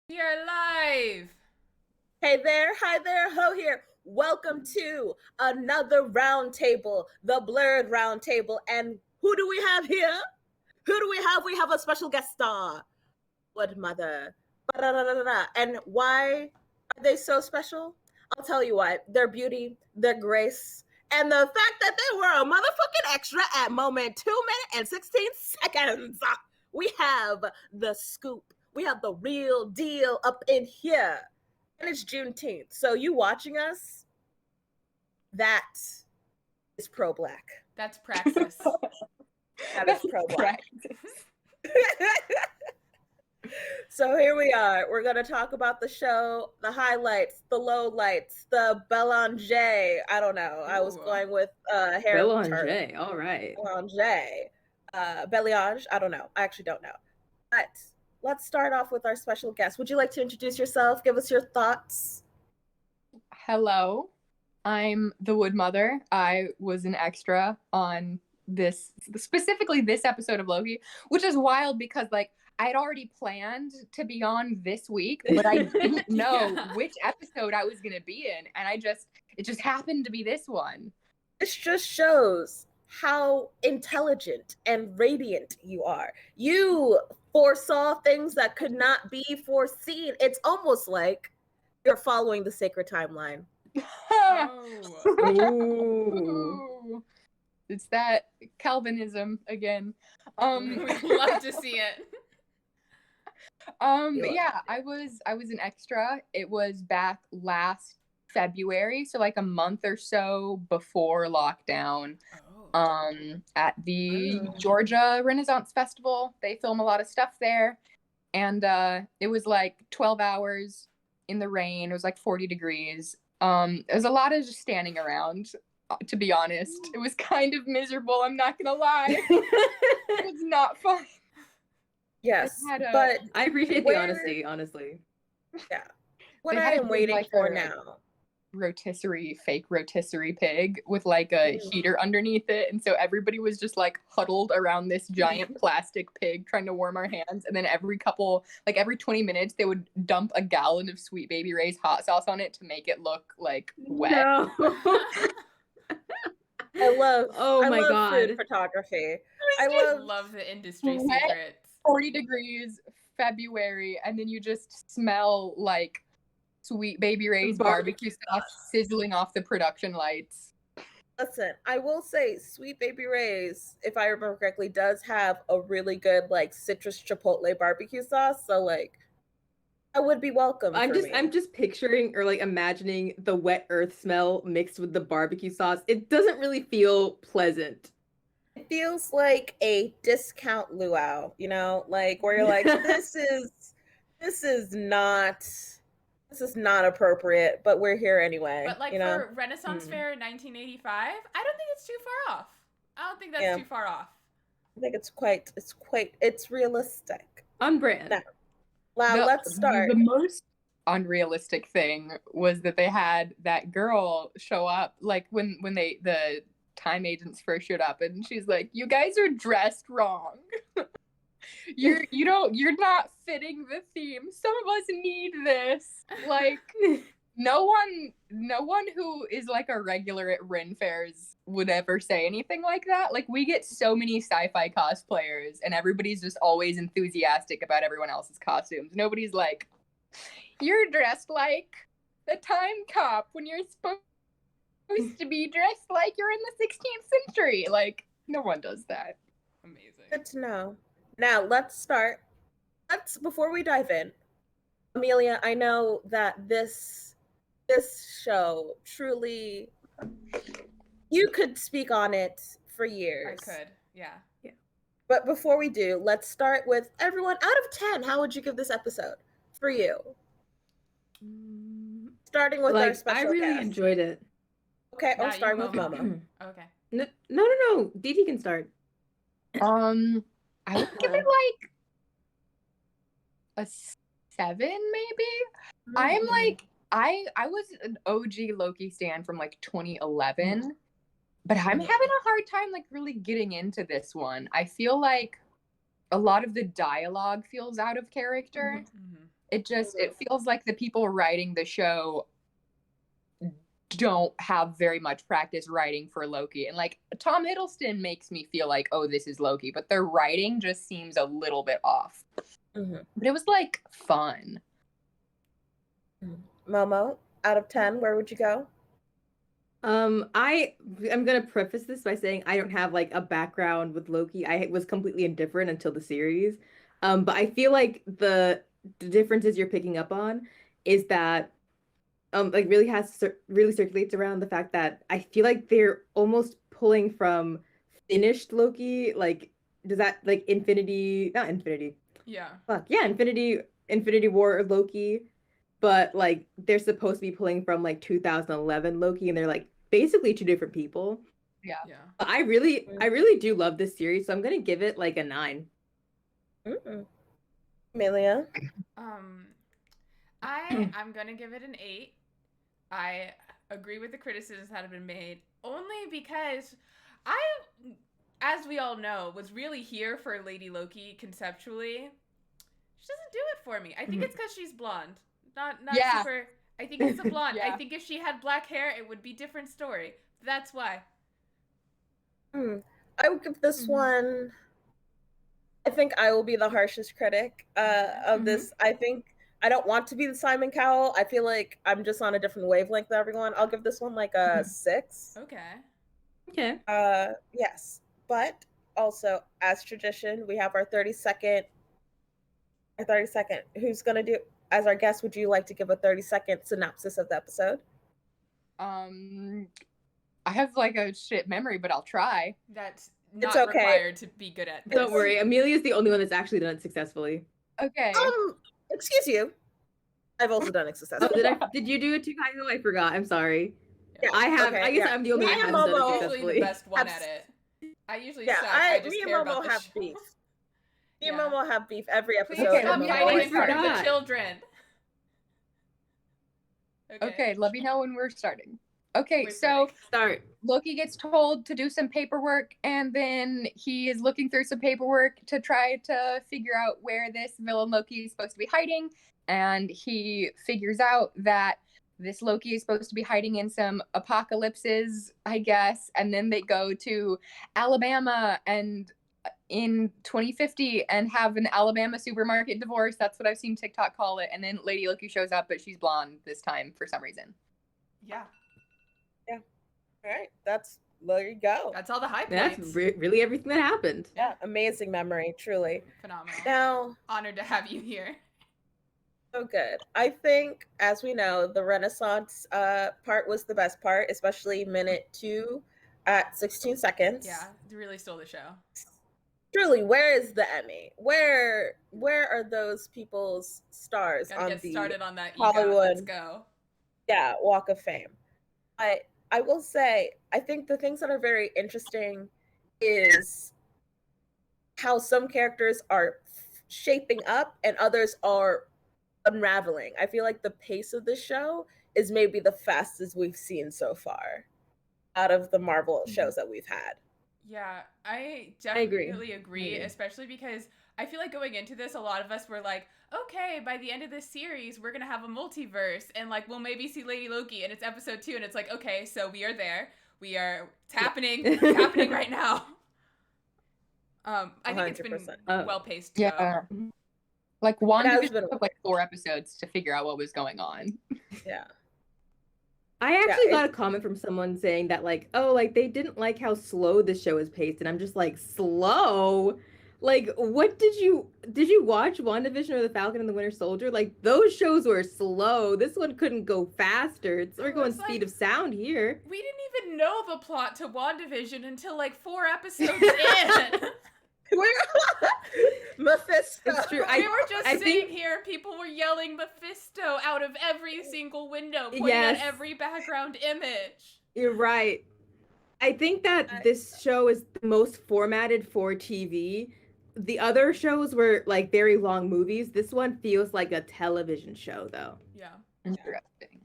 You're live. Hey there, hi there, ho here. Welcome to another roundtable, the Blerd Roundtable. And who do we have here? Who do we have? We have a special guest star, Wood Mother. Ba-da-da-da-da-da. And why are they so special? I'll tell you why. Their beauty, their grace, and the fact that they were a motherfucking extra at moment 2 minutes and 16 seconds. We have the scoop. We have the real deal up in here. And it's Juneteenth. So you watching us, that is pro-black. That's praxis. That is pro-black. So here we are. We're going to talk about the show, the highlights, the lowlights, the Belanger. I don't know. I was going with hair. Belanger. All right. Belanger. Beliage. I don't know. I actually don't know. But let's start off with our special guest. Would you like to introduce yourself? Give us your thoughts. Hello, I'm the Wood Mother. I was an extra on specifically this episode of Loki, which is wild because I'd already planned to be on this week, but I didn't know which episode I was going to be in. And it just happened to be this one. This just shows how intelligent and radiant you are. You foresaw things that could not be foreseen. It's almost like you're following the sacred timeline. Ooh. It's that Calvinism again. We'd love to see it. But yeah, I was an extra. It was back last February, so like a month or so before lockdown. At the Georgia Renaissance Festival. They film a lot of stuff there. And it was like 12 hours in the rain. It was like 40 degrees. It was a lot of just standing around, to be honest. It was kind of miserable, I'm not gonna lie. It was not fun. Yes, but I appreciate the honesty, honestly. Yeah. What I am waiting for now. Fake rotisserie pig with like a heater underneath it, and so everybody was just like huddled around this giant plastic pig trying to warm our hands, and then every 20 minutes they would dump a gallon of Sweet Baby Ray's hot sauce on it to make it look like wet. No. I love God, food photography. I love the industry secrets. 40 degrees February, and then you just smell like Sweet Baby Ray's barbecue sauce sizzling off the production lights. Listen, I will say Sweet Baby Ray's, if I remember correctly, does have a really good like citrus chipotle barbecue sauce. So like, I would be welcome. I'm just picturing or like imagining the wet earth smell mixed with the barbecue sauce. It doesn't really feel pleasant. It feels like a discount luau, you know, like where you're like, this is not appropriate, but we're here anyway. But like for Renaissance Fair in 1985, I don't think it's too far off. I don't think that's too far off. I think it's realistic. On brand. Now, let's start. The most unrealistic thing was that they had that girl show up, like when the time agents first showed up, and she's like, "You guys are dressed wrong. You're not fitting the theme. Some of us need this." Like, no one who is like a regular at Ren fairs would ever say anything like that. Like, we get so many sci-fi cosplayers, and everybody's just always enthusiastic about everyone else's costumes. Nobody's like, "You're dressed like the time cop when you're supposed to be dressed like you're in the 16th century." Like, no one does that. Amazing. Good to know. Now, let's start. Before we dive in, Amelia, I know that this show truly, you could speak on it for years. I could, yeah. But before we do, let's start with everyone. Out of 10, how would you give this episode for you? Starting with our special I really guest. enjoyed it. Okay, I'll start with Momo. Okay. No. Didi can start. I would give it like a 7, maybe. I'm like, I was an OG Loki stan from like 2011, but I'm having a hard time like really getting into this one. I feel like a lot of the dialogue feels out of character. It feels like the people writing the show don't have very much practice writing for Loki. And like Tom Hiddleston makes me feel like, oh, this is Loki, but their writing just seems a little bit off. But it was like fun. Momo, out of 10, where would you go? I'm gonna preface this by saying I don't have like a background with Loki. I was completely indifferent until the series. But I feel like the differences you're picking up on is that like really circulates around the fact that I feel like they're almost pulling from finished Loki. Like, does that like not Infinity? Yeah. Fuck yeah, Infinity War Loki. But like they're supposed to be pulling from like 2011 Loki, and they're like basically two different people. Yeah. I really do love this series, so I'm gonna give it like a 9. Amelia? I'm gonna give it an 8. I agree with the criticisms that have been made, only because I, as we all know, was really here for Lady Loki conceptually. She doesn't do it for me. I think it's because she's blonde. Not super. I think it's a blonde. I think if she had black hair, it would be a different story. That's why. I would give this one. I think I will be the harshest critic of this. I think I don't want to be the Simon Cowell. I feel like I'm just on a different wavelength than everyone. I'll give this one like a 6. Okay. Yes, but also as tradition, we have our 30-second. Who's gonna do? As our guest, would you like to give a 30-second synopsis of the episode? I have like a shit memory, but I'll try. That's not required to be good at this. Don't worry, Amelia's the only one that's actually done it successfully. Okay. Excuse you. I've also done it successfully. Did you do it too, Kaiho? I forgot. I'm sorry. Yeah, I have. I guess I'm the only one that hasn't done it successfully. Usually the best one at it. I usually suck. Me and Momo have beef. Me and Momo have beef every episode. Okay, I'm fighting in front of the children. Okay, let me know when we're starting. Okay, so start. Loki gets told to do some paperwork, and then he is looking through some paperwork to try to figure out where this villain Loki is supposed to be hiding. And he figures out that this Loki is supposed to be hiding in some apocalypses, I guess. And then they go to Alabama and in 2050 and have an Alabama supermarket divorce. That's what I've seen TikTok call it. And then Lady Loki shows up, but she's blonde this time for some reason. Yeah. All right. There you go. That's all the high points. That's really everything that happened. Yeah. Amazing memory. Truly. Phenomenal. Now, honored to have you here. So good. I think, as we know, the Renaissance part was the best part, especially minute 2 at 16 seconds. Yeah. It really stole the show. Truly, where is the Emmy? Where are those people's stars on get the started on that Hollywood? Let's go. Yeah, Walk of Fame. I will say, I think the things that are very interesting is how some characters are shaping up and others are unraveling. I feel like the pace of the show is maybe the fastest we've seen so far out of the Marvel shows that we've had. Yeah, I definitely agree, especially because I feel like going into this, a lot of us were like, okay, by the end of this series, we're going to have a multiverse, and like we'll maybe see Lady Loki, and it's episode 2, and it's like, okay, so we are there. It's happening. It's happening right now. I think 100%. It's been well-paced. Yeah. Like WandaVision took like 4 episodes to figure out what was going on. Yeah. I actually got a comment from someone saying that like, oh, like they didn't like how slow the show is paced, and I'm just like, slow? Like, what did you watch WandaVision or The Falcon and the Winter Soldier? Like, those shows were slow. This one couldn't go faster. We're going speed of sound here. We didn't even know the plot to WandaVision until like 4 episodes in. Mephisto. It's true. We were just sitting here. People were yelling Mephisto out of every single window, pointing at every background image. You're right. I think that this show is the most formatted for TV. The other shows were like very long movies. This one feels like a television show, though. Yeah. Interesting.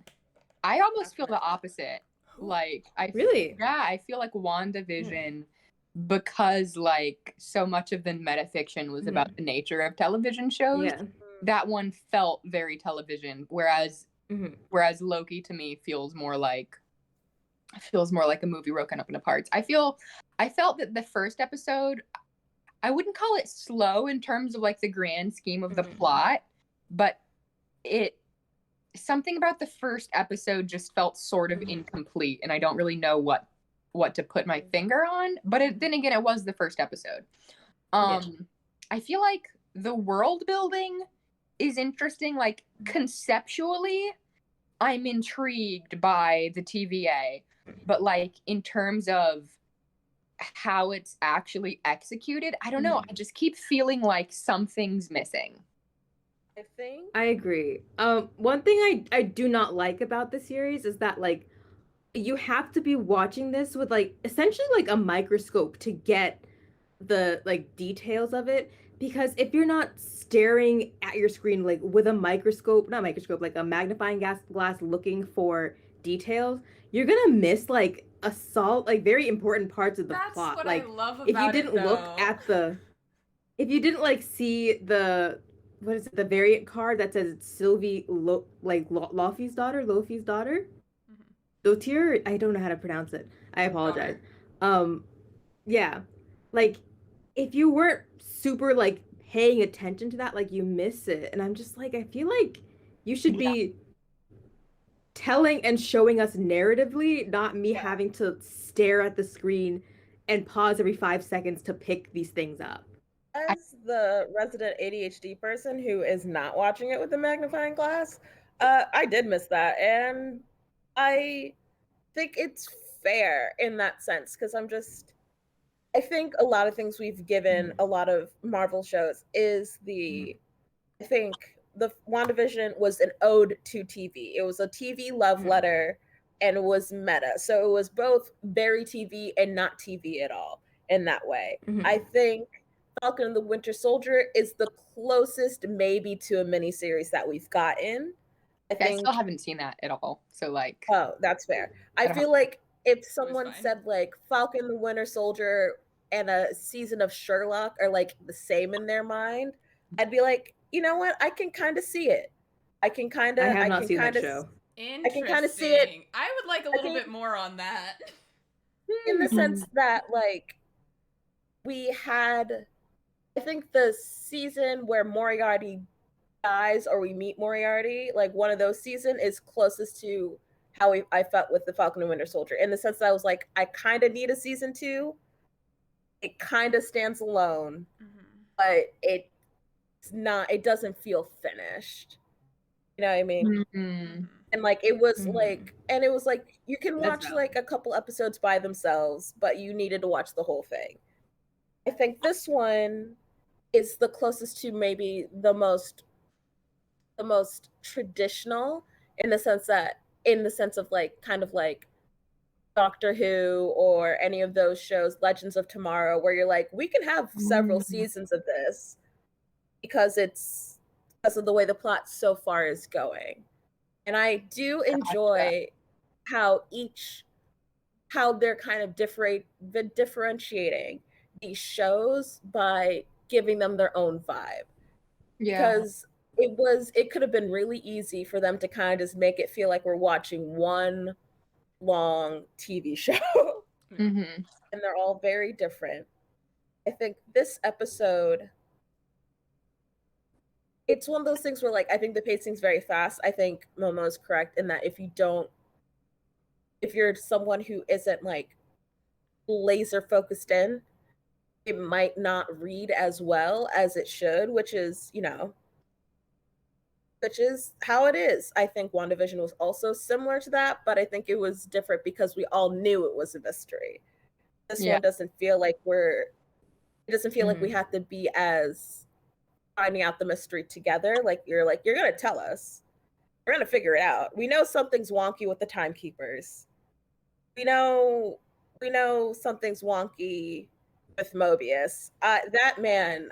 I almost feel the opposite. Like, I feel like WandaVision, because like so much of the metafiction was about the nature of television shows. that one felt very television, whereas Loki to me feels more like a movie broken up into parts. I felt that the first episode, I wouldn't call it slow in terms of like the grand scheme of the plot, but something about the first episode just felt sort of incomplete, and I don't really know what to put my finger on. But then again, it was the first episode. I feel like the world building is interesting. Like conceptually, I'm intrigued by the TVA, but like in terms of how it's actually executed, I don't know. I just keep feeling like something's missing. I think I agree. One thing I do not like about the series is that like you have to be watching this with like essentially like a microscope to get the like details of it, because if you're not staring at your screen like with a like a magnifying glass looking for details, you're gonna miss like like very important parts of the plot. What like I love about if you didn't it, look at if you didn't like see the what is it, the variant card that says it's Sylvie Lofi's daughter. Lotier, I don't know how to pronounce it. I apologize. Yeah. Like if you weren't super like paying attention to that, like you miss it. And I'm just like, I feel like you should be telling and showing us narratively, not me having to stare at the screen and pause every 5 seconds to pick these things up. As the resident ADHD person who is not watching it with a magnifying glass, I did miss that. And I think it's fair in that sense, because I think a lot of things we've given a lot of Marvel shows is I think the WandaVision was an ode to TV. It was a TV love letter and it was meta. So it was both very TV and not TV at all in that way. I think Falcon and the Winter Soldier is the closest maybe to a miniseries that we've gotten. I still haven't seen that at all. So like, oh, that's fair. I feel like if someone said like Falcon the Winter Soldier and a season of Sherlock are like the same in their mind, I'd be like, you know what? I can kind of see it. I have not seen that show. Interesting. I can kind of see it. I would like a little bit more on that. In the sense that like we had, I think the season where Moriarty dies or we meet Moriarty, like one of those seasons is closest to how I felt with the Falcon and Winter Soldier, in the sense that I was like, I kind of need a season 2. It kind of stands alone, but it doesn't feel finished. You know what I mean? And like it was like, and it was like you can watch like a couple episodes by themselves, but you needed to watch the whole thing. I think this one is the closest to maybe the most traditional, in the sense of like kind of like Doctor Who or any of those shows, Legends of Tomorrow, where you're like, we can have several seasons of this because of the way the plot so far is going. And I do enjoy how they're kind of differentiating these shows by giving them their own vibe. Because it could have been really easy for them to kind of just make it feel like we're watching one long TV show. And they're all very different. I think this episode, it's one of those things where like I think the pacing's very fast. I think Momo is correct in that if you're someone who isn't like laser focused in, it might not read as well as it should, which is how it is. I think WandaVision was also similar to that, but I think it was different because we all knew it was a mystery. This one doesn't feel like like we have to be as finding out the mystery together. Like you're gonna tell us. We're gonna figure it out. We know something's wonky with the timekeepers. We know something's wonky with Mobius. That man,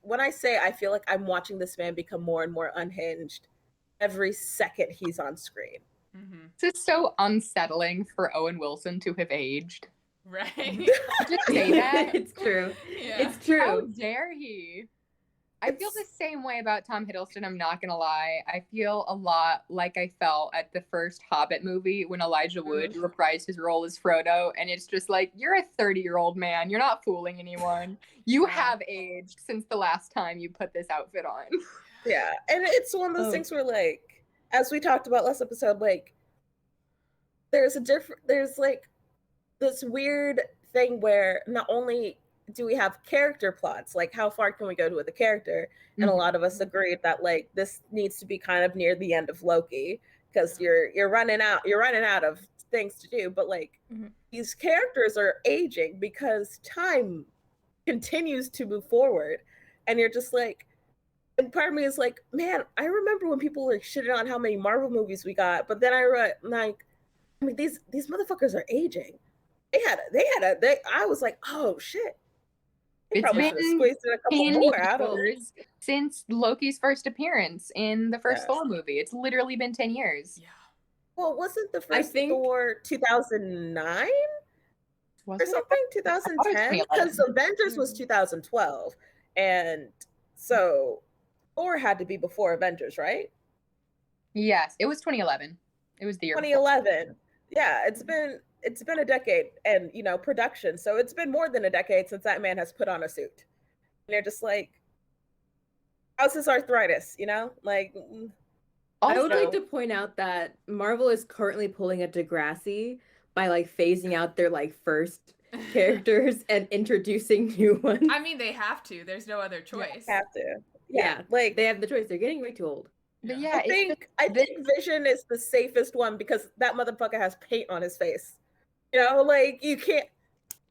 when I say I feel like I'm watching this man become more and more unhinged every second he's on screen. This is so unsettling for Owen Wilson to have aged. Right. Just say that. It's true. Yeah. It's true. How dare he? I feel the same way about Tom Hiddleston, I'm not gonna lie. I feel a lot like I felt at the first Hobbit movie when Elijah Wood reprised his role as Frodo, and it's just like, you're a 30-year-old man. You're not fooling anyone. You have aged since the last time you put this outfit on. Yeah, and it's one of those things where, like, as we talked about last episode, like, there's like this weird thing where not only do we have character plots, like how far can we go with a character, and a lot of us agreed that like this needs to be kind of near the end of Loki because you're running out of things to do, but like these characters are aging because time continues to move forward, and you're just like, and part of me is like, man, I remember when people were shitting on how many Marvel movies we got, but then I mean, these motherfuckers are aging. I was like, oh shit. It's probably should have squeezed in a couple more out of years since Loki's first appearance in the first Thor movie. It's literally been 10 years. Yeah. Well, wasn't the first Thor 2009 or something? 2010? Because Avengers was 2012. And so Thor had to be before Avengers, right? Yes, it was 2011. It was the year 2011. Before. Yeah, it's been a decade, and you know, production. So it's been more than a decade since that man has put on a suit. And they're just like, how's his arthritis? You know, like. Also, I would like to point out that Marvel is currently pulling a Degrassi by like phasing out their like first characters and introducing new ones. I mean, they have to. There's no other choice. They have to. Yeah, like they have the choice. They're getting way too old. But yeah, I think Vision is the safest one because that motherfucker has paint on his face. You know, like you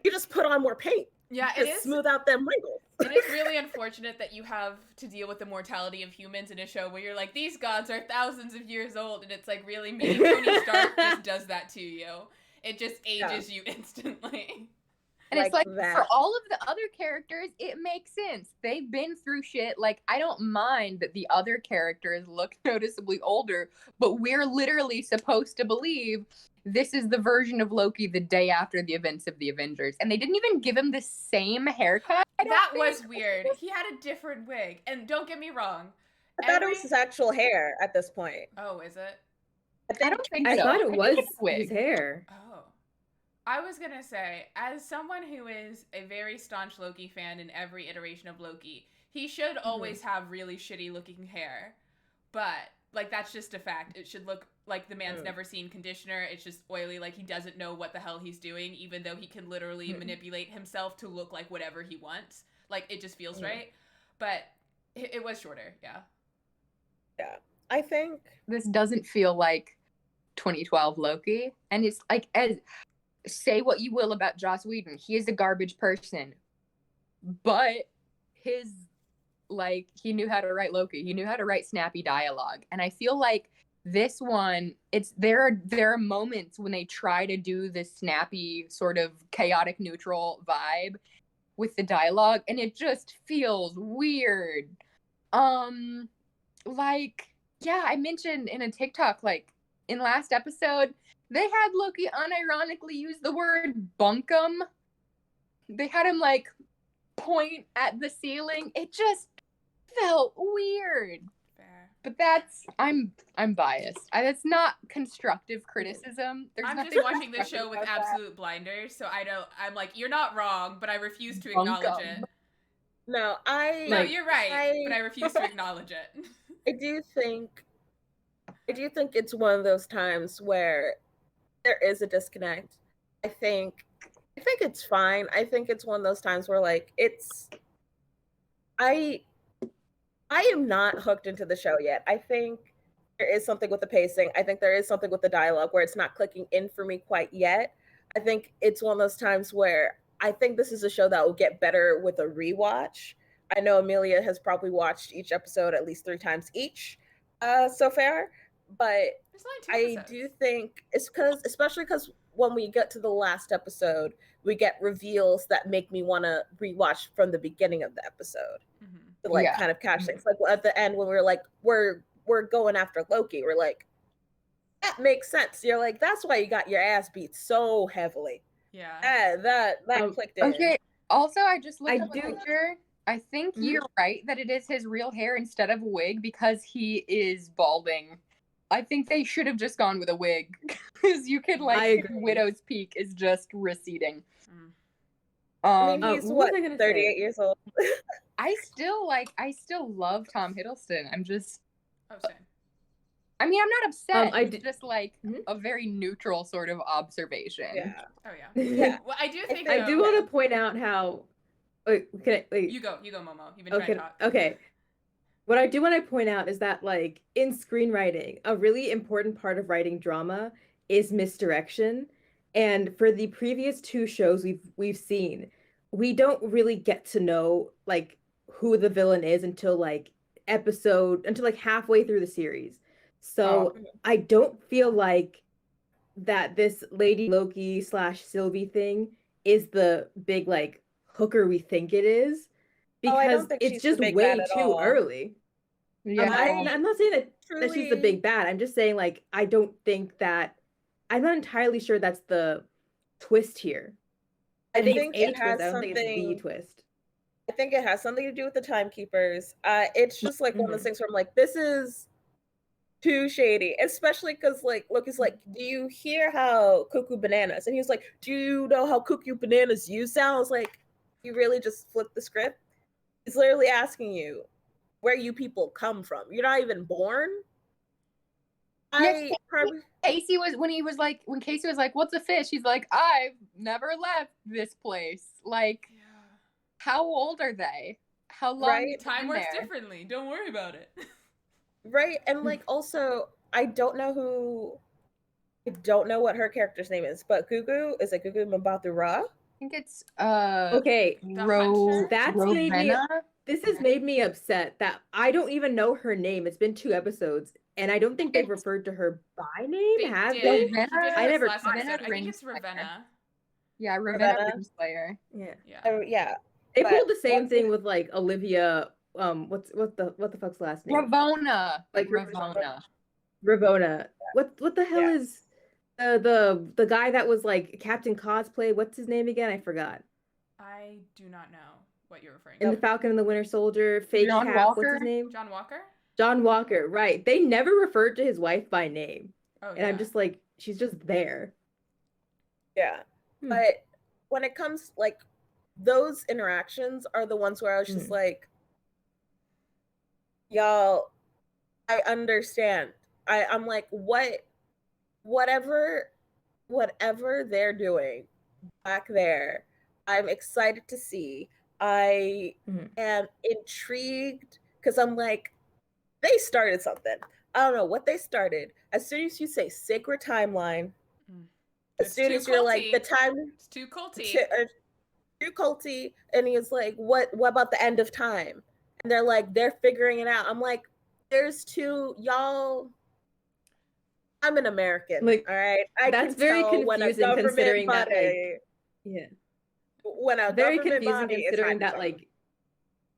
just put on more paint. Yeah, it is smooth out them wrinkles. It is really unfortunate that you have to deal with the mortality of humans in a show where you're like, these gods are thousands of years old, and it's like, really, me, Tony Stark just does that to you. It just ages you instantly. And it's like for all of the other characters, it makes sense. They've been through shit. Like, I don't mind that the other characters look noticeably older, but we're literally supposed to believe this is the version of Loki the day after the events of the Avengers. And they didn't even give him the same haircut. That was weird. He had a different wig. And don't get me wrong. I thought it was his actual hair at this point. Oh, is it? I don't think so. I thought it was his hair. Oh. I was going to say, as someone who is a very staunch Loki fan in every iteration of Loki, he should always have really shitty looking hair. But, like, that's just a fact. It should look like the man's never seen conditioner. It's just oily, like he doesn't know what the hell he's doing, even though he can literally manipulate himself to look like whatever he wants. Like, it just feels right. But it was shorter, yeah. Yeah. I think this doesn't feel like 2012 Loki. And it's like, say what you will about Joss Whedon, he is a garbage person, but he knew how to write Loki. He knew how to write snappy dialogue, and I feel like this one, there are moments when they try to do this snappy sort of chaotic neutral vibe with the dialogue, and it just feels weird. I mentioned in a TikTok, like in last episode, they had Loki unironically use the word bunkum. They had him like point at the ceiling. It just felt weird. Fair. But I'm biased. That's not constructive criticism. I'm just watching this show with absolute blinders, so I'm like, you're not wrong, but I refuse to acknowledge it. No, you're right, but I refuse to acknowledge it. I do think it's one of those times where there is a disconnect. I think it's fine. I think it's one of those times where like I am not hooked into the show yet. I think there is something with the pacing. I think there is something with the dialogue where it's not clicking in for me quite yet. I think it's one of those times where I think this is a show that will get better with a rewatch. I know Amelia has probably watched each episode at least 3 times each so far, but I do think it's especially because when we get to the last episode, we get reveals that make me want to rewatch from the beginning of the episode to kind of catch things. Like at the end when we're like, we're going after Loki, we're like, that makes sense. You're like, that's why you got your ass beat so heavily. Yeah. That clicked in. Okay. Also, I just looked at the picture. I think you're right that it is his real hair instead of a wig because he is balding. I think they should have just gone with a wig because you could his widow's peak is just receding. I mean, he's what was I gonna 38 say? years old. I still love Tom Hiddleston. I'm just. same. I mean, I'm not upset. It's just like a very neutral sort of observation. Yeah. Oh yeah. Yeah. Well, I do think I do want to point out how. Wait, You go, Momo. You've been trying to talk. Okay. What I do want to point out is that, like, in screenwriting, a really important part of writing drama is misdirection. And for the previous two shows we've seen, we don't really get to know like who the villain is until like halfway through the series. So I don't feel like that this Lady Loki / Sylvie thing is the big like hooker we think it is, because it's just way too early. Yeah, I'm not saying that she's the big bad. I'm just saying, like, I don't think that. I'm not entirely sure that's the twist here. I think it's it has twist. I don't something. think it's the twist. I think it has something to do with the timekeepers. It's just like one of those things where I'm like, this is too shady, especially because like Loki's like, do you hear how cuckoo bananas? And he was like, do you know how cuckoo bananas you sound? I was like, you really just flipped the script? He's literally asking you where you people come from. You're not even born. Casey was when Casey was like, "What's a fish?" He's like, "I've never left this place." Like, how old are they? How long? Right? Time works differently. Don't worry about it. Right, and like also, I don't know what her character's name is, but Gugu, is it Gugu Mbatha-Raw? I think it's okay. That's made me. This has made me upset that I don't even know her name. It's been 2 episodes, and I don't think they've referred to her by name. Have they? I never. I think it's Ravenna. Yeah, Ravenna Ringslayer. Yeah. They pulled the same thing with like Olivia. What the fuck's last name? Ravonna. Ravonna. What the hell is the guy that was like Captain Cosplay? What's his name again? I forgot. I do not know what you're referring to. In the Falcon and the Winter Soldier, fake John Cap. Walker? What's his name? John Walker. John Walker. Right. They never referred to his wife by name, and I'm just like, she's just there. Yeah, but when it comes like those interactions are the ones where I was just like, y'all, I understand. I'm like, whatever they're doing back there, I'm excited to see. I am intrigued because I'm like, they started something. I don't know what they started. As soon as you say sacred timeline, as soon as you're like, the time, it's too culty. Too culty, and he's like, what about the end of time? And they're like, they're figuring it out. I'm like, there's two, y'all. I'm an American, like, all right. That's very confusing considering that, like, when a very confusing considering that, like,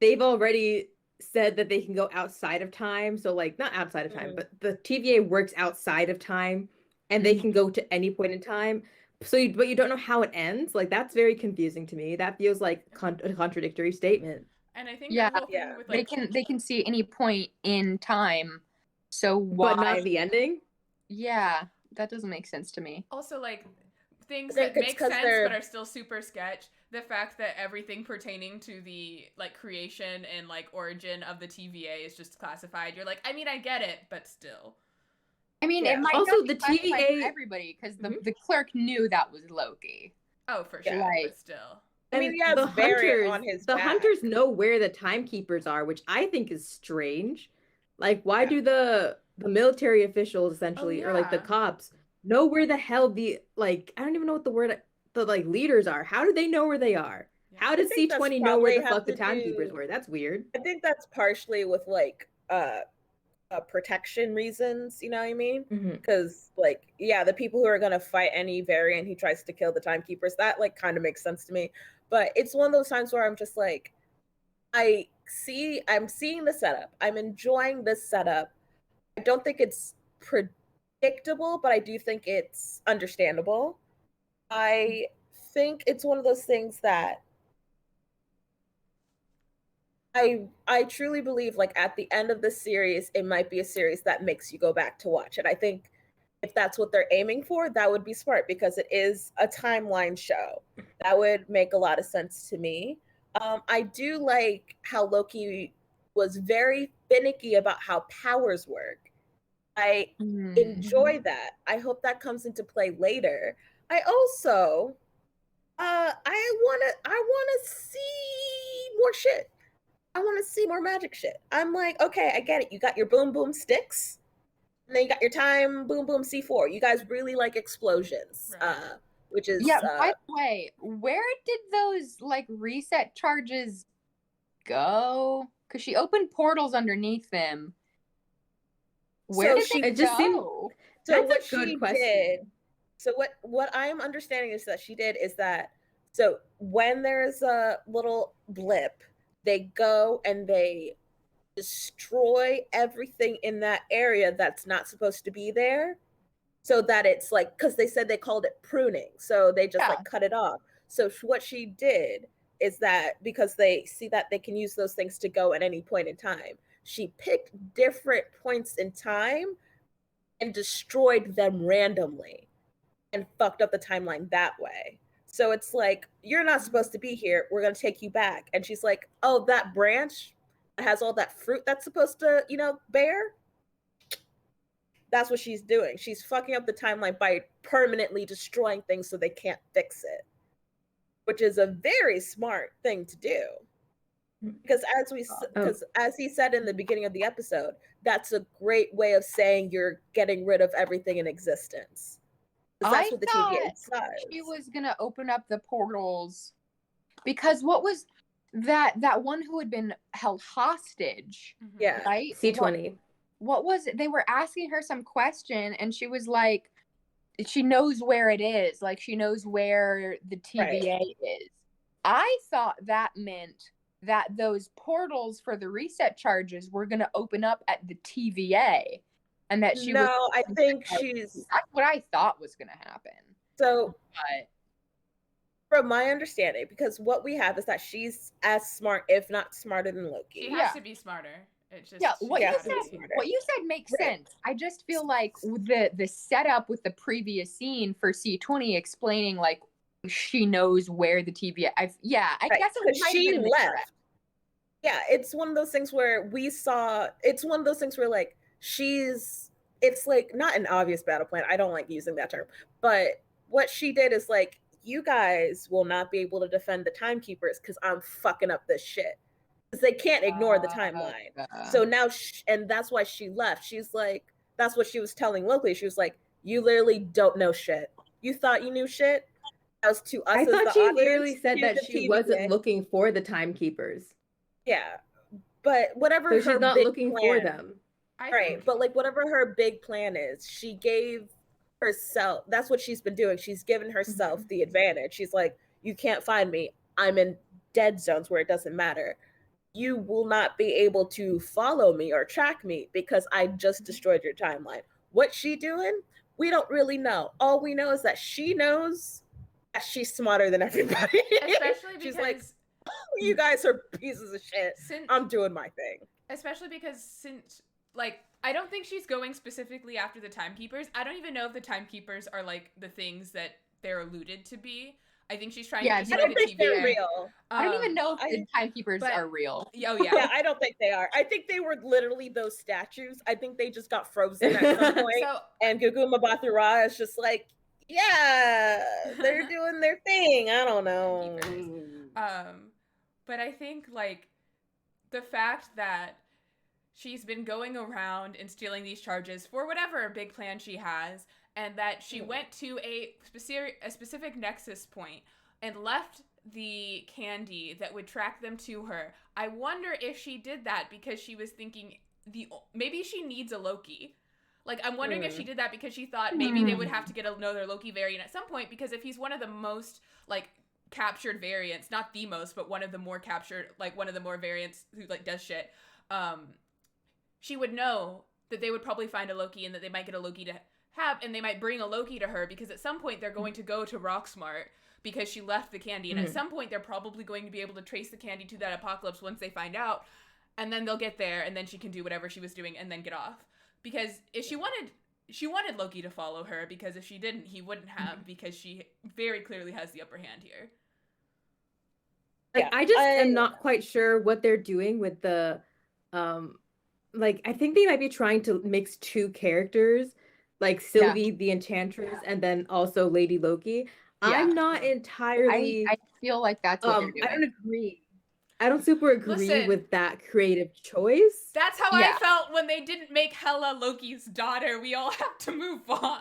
they've already said that they can go outside of time. So, like, not outside of time, but the TVA works outside of time, and they can go to any point in time. So, but you don't know how it ends. Like, that's very confusing to me. That feels like a contradictory statement. And I think the whole thing with, like, they can see any point in time. So why? But not the ending. Yeah, that doesn't make sense to me. Also, like, things that make sense but are still super sketch. The fact that everything pertaining to the, like, creation and, like, origin of the TVA is just classified. You're like, I mean, I get it, but still. I mean, it might also not the be TVA for everybody because the clerk knew that was Loki. Oh, for sure, but still. I mean, the hunters know where the timekeepers are, which I think is strange. Like, why do the military officials essentially, or like the cops, know where the hell the, like, I don't even know what the like leaders are. How do they know where they are? How does C20 know where the fuck the timekeepers were? That's weird. I think that's partially with like protection reasons, you know what I mean? Because like, yeah, the people who are gonna fight any variant who tries to kill the timekeepers, that like kind of makes sense to me. But it's one of those times where I'm just like, I'm seeing the setup. I'm enjoying this setup. I don't think it's predictable, but I do think it's understandable. I think it's one of those things that I truly believe like at the end of the series, it might be a series that makes you go back to watch it. I think if that's what they're aiming for, that would be smart because it is a timeline show. That would make a lot of sense to me. I do like how Loki was very finicky about how powers work. I enjoy that. I hope that comes into play later. I also I wanna see more shit. I want to see more magic shit. I'm like, okay, I get it. You got your boom boom sticks, and then you got your time boom boom C4. You guys really like explosions, Right. which is Yeah, by the way, where did those like reset charges go? Because she opened portals underneath them. Where So did she- they It just seemed- go? so That's a what good she question. did. So what I'm understanding is that she did is that so when there's a little blip, they go and they destroy everything in that area that's not supposed to be there, so that it's like because they said they called it pruning, so they just Yeah. like cut it off. So what she did is that because they see that they can use those things to go at any point in time, she picked different points in time and destroyed them randomly and fucked up the timeline that way. So it's like, you're not supposed to be here. We're going to take you back. And she's like, oh, that branch that has all that fruit that's supposed to, bear. That's what she's doing. She's fucking up the timeline by permanently destroying things so they can't fix it, which is a very smart thing to do. Because as he said in the beginning of the episode, that's a great way of saying you're getting rid of everything in existence. That's what the TVA does. She was gonna open up the portals because what was that one who had been held hostage? Yeah. Right? C20. What was it? They were asking her some question and she was like, she knows where it is. Like she knows where the TVA is. I thought that meant that those portals for the reset charges were going to open up at the TVA and that she No, was. I think she's. That's what I thought was going to happen. So, but from my understanding, because what we have is that she's as smart, if not smarter than Loki. She has to be smarter. It's just what you said makes sense. I just feel like the setup with the previous scene for C20 explaining like she knows where the TVA. I guess it was she left. Yeah, it's one of those things where we saw. It's one of those things where like it's like not an obvious battle plan. I don't like using that term, but what she did is like, you guys will not be able to defend the timekeepers because I'm fucking up this shit. Because they can't ignore the timeline. So now, and that's why she left. She's like, that's what she was telling Loki. She was like, you literally don't know shit. You thought you knew shit? That was to us. I thought she literally said that she TVA. wasn't looking for the timekeepers. Yeah, but whatever. So she's not looking for them. Right, but like whatever her big plan is, she gave herself. That's what she's been doing. She's given herself the advantage. She's like, you can't find me. I'm in dead zones where it doesn't matter. You will not be able to follow me or track me because I just destroyed your timeline. What's she doing? We don't really know. All we know is that she knows that she's smarter than everybody. Especially because she's like, you guys are pieces of shit. I'm doing my thing. Especially because since like I don't think she's going specifically after the timekeepers. I don't even know if the timekeepers are like the things that they're alluded to be. I think she's trying to destroy the TVA. They're real. I don't even know if the timekeepers are real. Oh yeah. Yeah, I don't think they are. I think they were literally those statues. I think they just got frozen at some point. And Guguma Bathura is just like, yeah, they're doing their thing. I don't know. But I think like the fact that she's been going around and stealing these charges for whatever big plan she has, and that she went to a specific nexus point and left the candy that would track them to her. I wonder if she did that because she was thinking maybe she needs a Loki. Like, I'm wondering if she did that because she thought maybe they would have to get another Loki variant at some point, because if he's one of the most, like, captured variants, not the most, but one of the more captured, like, one of the more variants who, like, does shit, she would know that they would probably find a Loki and that they might get a Loki to have, and they might bring a Loki to her, because at some point they're going to go to Rocksmart because she left the candy. And at some point, they're probably going to be able to trace the candy to that apocalypse once they find out. And then they'll get there, and then she can do whatever she was doing and then get off. Because if she wanted Loki to follow her, because if she didn't, he wouldn't have, because she very clearly has the upper hand here. Like, I just am not quite sure what they're doing with the, like, I think they might be trying to mix two characters, like Sylvie the Enchantress and then also Lady Loki. I'm not entirely. I feel like that's what they're doing. I don't agree. I don't super agree with that creative choice. That's how I felt when they didn't make Hela Loki's daughter. We all have to move on.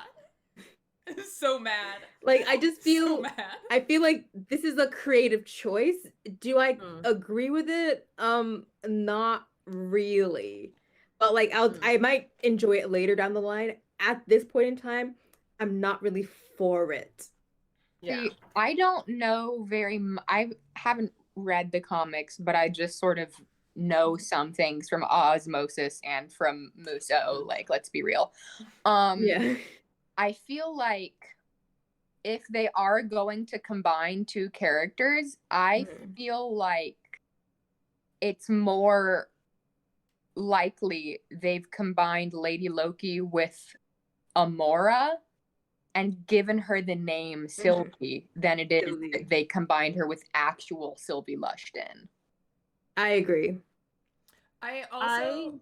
So mad. Like, I just feel so mad. I feel like this is a creative choice. Do I agree with it? Not really. But like I might enjoy it later down the line. At this point in time, I'm not really for it. Yeah. See, I don't know I haven't read the comics, but I just sort of know some things from osmosis and from Muso. Like, let's be real. Yeah. I feel like if they are going to combine two characters, I feel like it's more likely they've combined Lady Loki with Amora and given her the name Sylvie than it is that they combined her with actual Sylvie Lushton. I agree. I also...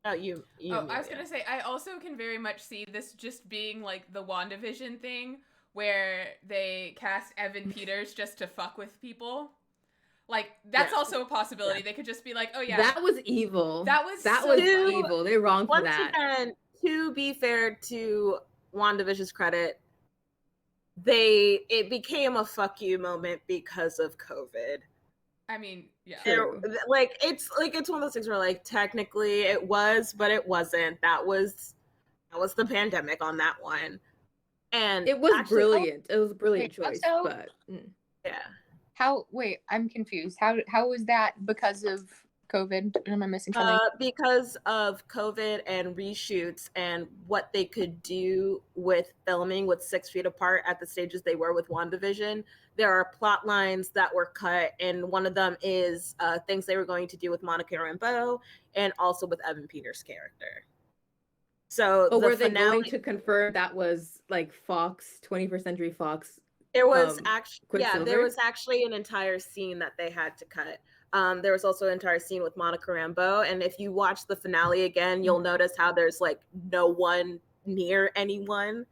I was going to say, I also can very much see this just being like the WandaVision thing where they cast Evan Peters just to fuck with people. Like, that's also a possibility. They could just be like, oh yeah. That was evil. That was evil. They're wrong for that. Once again, to be fair to WandaVision's credit, it became a fuck you moment because of COVID. I mean, yeah. It's one of those things where like technically it was, but it wasn't. That was the pandemic on that one. And it was brilliant. It was a brilliant choice. But yeah. I'm confused. How was that because of COVID? Am I missing something? Because of COVID and reshoots and what they could do with filming with 6 feet apart at the stages they were with WandaVision. There are plot lines that were cut, and one of them is things they were going to do with Monica Rambeau and also with Evan Peters' character. So were they going to confirm that was like Fox, 21st Century Fox? There was there was actually an entire scene that they had to cut. There was also an entire scene with Monica Rambeau, and if you watch the finale again, you'll notice how there's like no one near anyone,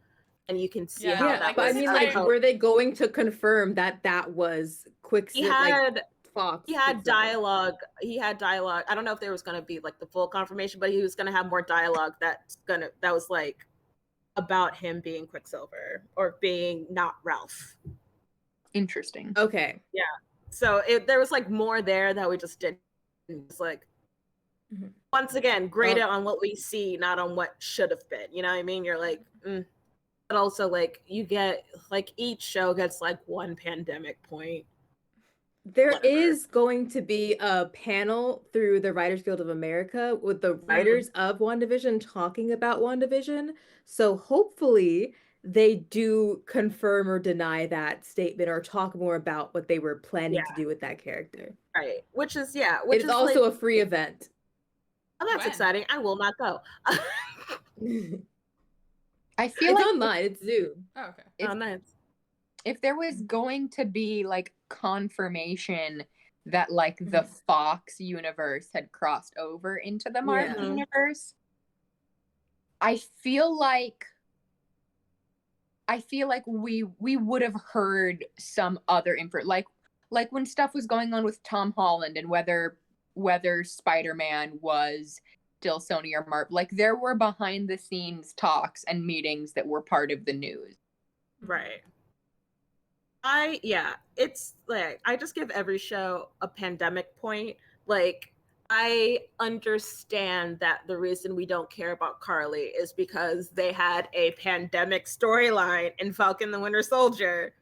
and you can see how that was. But I mean, like, were they going to confirm that was Quicksilver? Fox. He had dialogue. I don't know if there was going to be like the full confirmation, but he was going to have more dialogue that was like about him being Quicksilver or being not Ralph. Interesting. Okay. Yeah. So there was like more there that we just didn't. It's like, once again, graded on what we see, not on what should have been. You know what I mean? You're like, but also like you get like each show gets like one pandemic point. There is going to be a panel through the Writers Guild of America with the writers of WandaVision talking about WandaVision. So hopefully they do confirm or deny that statement or talk more about what they were planning to do with that character. Right. Which is also a free event. Oh, that's exciting. I will not go. I feel it's like online. It's Zoom. Oh, okay. Nice. If there was going to be like confirmation that like the Fox universe had crossed over into the Marvel universe, I feel like we would have heard some other info, like when stuff was going on with Tom Holland and whether Spider-Man was still Sony or Marvel. Like, there were behind the scenes talks and meetings that were part of the news. Right. It's like I just give every show a pandemic point. Like, I understand that the reason we don't care about Carly is because they had a pandemic storyline in Falcon the Winter Soldier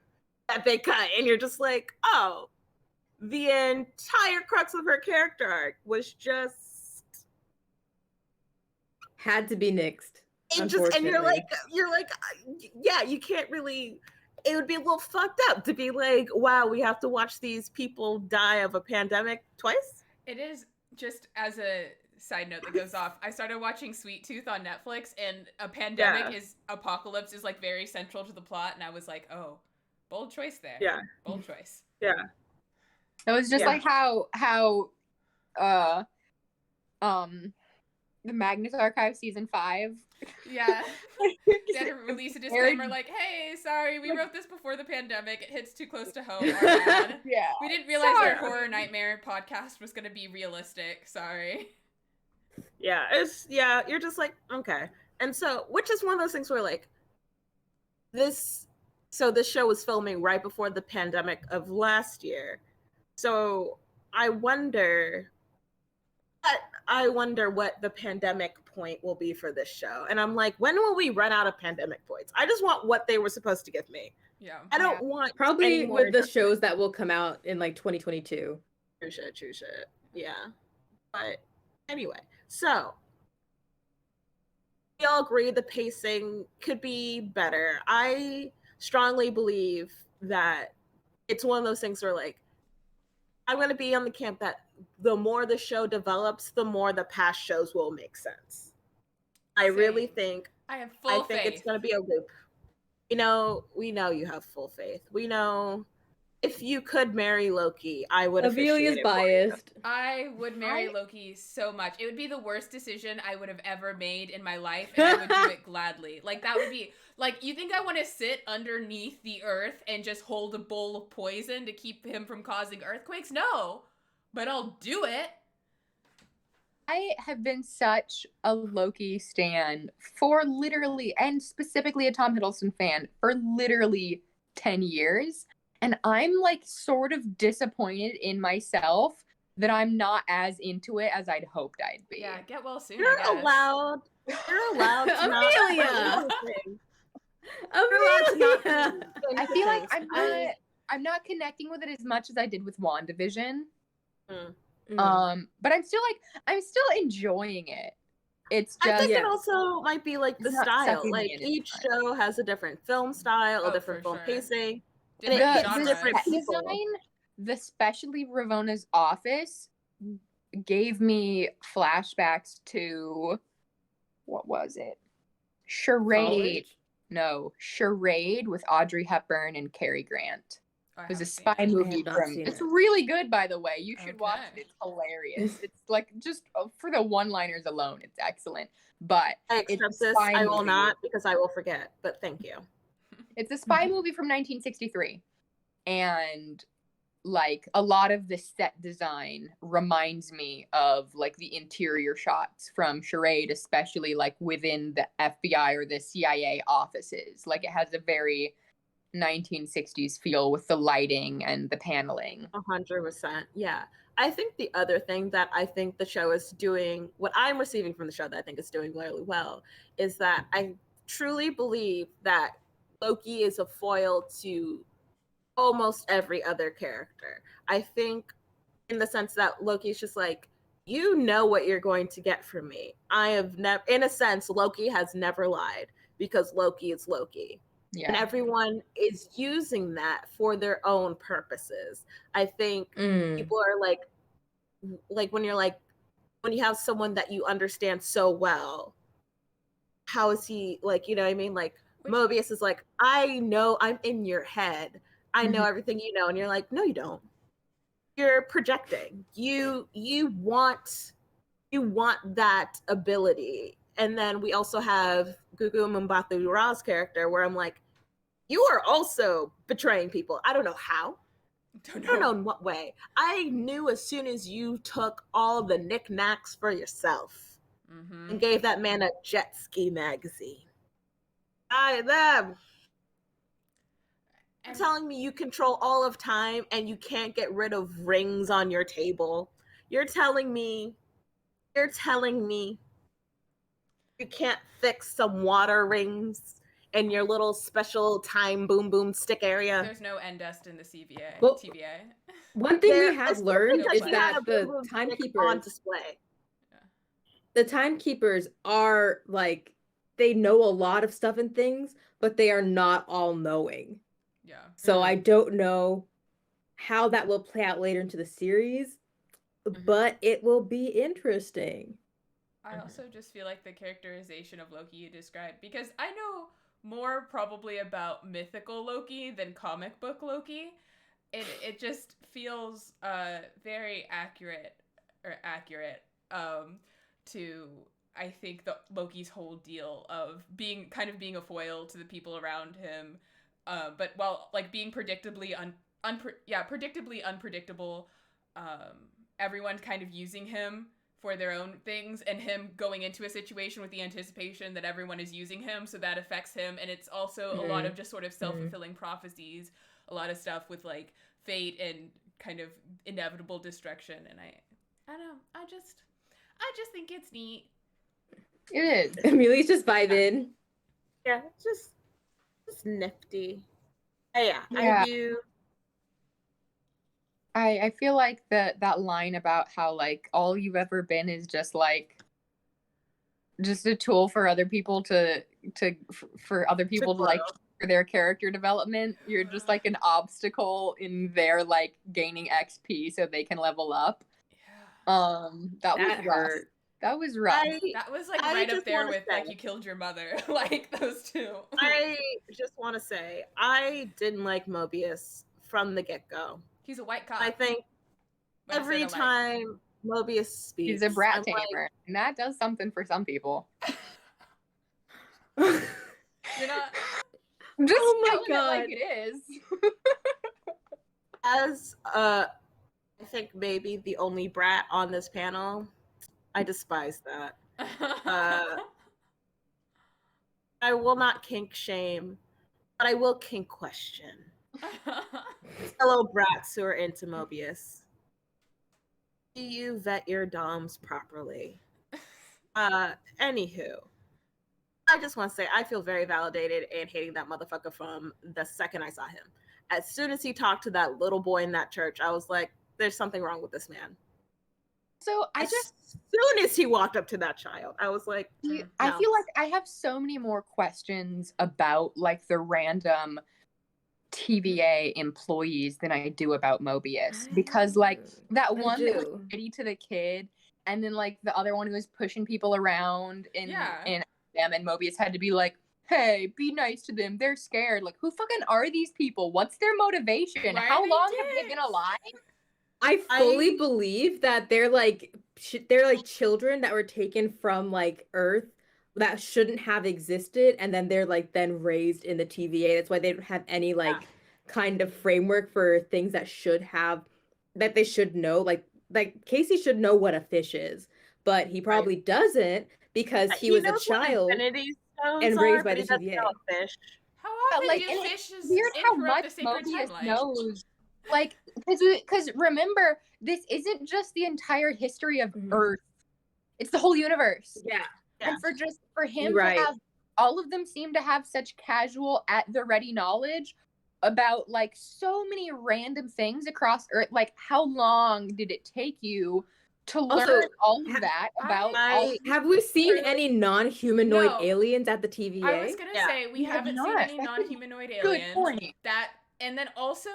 that they cut, and you're just like, oh, the entire crux of her character arc was just had to be nixed. And you're like, yeah, you can't really. it would be a little fucked up to be like, wow, we have to watch these people die of a pandemic twice. It is, just as a side note that goes off, I started watching Sweet Tooth on Netflix, and a pandemic apocalypse is like very central to the plot, and I was like, oh, bold choice there. Yeah. Bold choice. Yeah. It was just like how the Magnus Archive season 5. Yeah. They had to release a disclaimer like, hey, sorry, we wrote this before the pandemic. It hits too close to home. Our bad. Yeah. We didn't realize our horror nightmare podcast was going to be realistic. Sorry. Yeah, you're just like, okay. And so, which is one of those things where like this show was filming right before the pandemic of last year. So I wonder what the pandemic point will be for this show. And I'm like, when will we run out of pandemic points? I just want what they were supposed to give me. Yeah. I don't want probably with the shows that will come out in like 2022. True shit. Yeah. But anyway, so we all agree the pacing could be better. I strongly believe that it's one of those things where like, I'm going to be on the camp that the more the show develops, the more the past shows will make sense. I really think I think it's going to be a loop. We know you have full faith. We know if you could marry Loki, I would. Amelia's biased. I would marry Loki so much. It would be the worst decision I would have ever made in my life, and I would do it gladly. Like, that would be like, you think I want to sit underneath the earth and just hold a bowl of poison to keep him from causing earthquakes? No, but I'll do it. I have been such a Loki stan for literally, and specifically a Tom Hiddleston fan for literally 10 years. And I'm like sort of disappointed in myself that I'm not as into it as I'd hoped I'd be. Yeah, get well soon. You're allowed to Amelia. Amelia. I feel like I'm not connecting with it as much as I did with WandaVision. But I'm still enjoying it. It's just, I think it also might be like the style. Like each show has a different film style, a different film pacing. Different design, especially Ravona's office, gave me flashbacks to, what was it? Charade. College? No, Charade with Audrey Hepburn and Cary Grant. It was a spy movie. It's really good, by the way. You should watch it. It's hilarious. It's like, just for the one-liners alone, it's excellent. But I accept this. I will not, because I will forget. But thank you. It's a spy movie from 1963. And like a lot of the set design reminds me of like the interior shots from Charade, especially like within the FBI or the CIA offices. Like it has a very 1960s feel with the lighting and the paneling. 100%. Yeah. I think the other thing that I think the show is doing, what I'm receiving from the show that I think is doing really well, is that I truly believe that Loki is a foil to almost every other character. I think in the sense that Loki's just like, you know what you're going to get from me. I have never, in a sense, Loki has never lied because Loki is Loki. Yeah. And everyone is using that for their own purposes. I think people are like when you're like, when you have someone that you understand so well, how is he like, you know what I mean? Like Mobius is like, I know I'm in your head. I know everything you know. And you're like, no, you don't. You're projecting. You want that ability. And then we also have Gugu Mbatha Ra's character where I'm like, you are also betraying people. I don't know how. I don't know in what way. I knew as soon as you took all the knickknacks for yourself and gave that man a jet ski magazine. You're telling me you control all of time and you can't get rid of rings on your table. You're telling me you can't fix some water rings in your little special time boom boom stick area. There's no end dust in the TVA. Well, TVA. One thing we have learned is that the timekeepers on display. The timekeepers are like, they know a lot of stuff and things, but they are not all knowing. Yeah. So I don't know how that will play out later into the series, but it will be interesting. I also just feel like the characterization of Loki you described, because I know more probably about mythical Loki than comic book Loki. It just feels very accurate to, I think, the Loki's whole deal of being a foil to the people around him, but while like being predictably predictably unpredictable. Everyone's kind of using him for their own things, and him going into a situation with the anticipation that everyone is using him, so that affects him. And it's also a lot of just sort of self-fulfilling prophecies, a lot of stuff with like fate and kind of inevitable destruction. And I don't know, I just think it's neat. It is. Amelia's just vibing. Yeah, just nifty. Yeah, Yeah. I do. I feel like that line about how like all you've ever been is just like just a tool for other people for other people to like for their character development. You're just like an obstacle in their like gaining XP so they can level up. Yeah. That was rough. Hurt. That was rough. That was like right up there with like you killed your mother, like those two. I just want to say I didn't like Mobius from the get-go. He's a white cop. I think every time Mobius speaks, he's a brat tamer, and that does something for some people. You're not. Just oh my God. It like it is. As I think maybe the only brat on this panel, I despise that. I will not kink shame, but I will kink question. Fellow brats who are into Mobius, do you vet your doms properly? Anywho, I just want to say I feel very validated in hating that motherfucker from the second I saw him. As soon as he talked to that little boy in that church, I was like, there's something wrong with this man. So as soon as he walked up to that child, I was like, no. I feel like I have so many more questions about like the random TVA employees than I do about Mobius, because like that one that was shitty to the kid, and then like the other one who was pushing people around in them, and Mobius had to be like, hey, be nice to them, they're scared. Like, who fucking are these people? What's their motivation? How long have they been alive? I fully believe that they're like children that were taken from like Earth that shouldn't have existed, and then they're like then raised in the TVA. That's why they don't have any like kind of framework for things that they should know. Like Casey should know what a fish is, but he probably doesn't because he was a child and raised by the TVA. How often do fishes interrupt the sacred timeline? Knows. Like, because remember, this isn't just the entire history of Earth; it's the whole universe. Yeah. And for him to have, all of them seem to have such casual, at the ready knowledge about like so many random things across Earth. Like, how long did it take you to learn all of that about? Have we seen any non-humanoid aliens at the TVA? I was gonna say we haven't seen any non-humanoid aliens. Good point. And then also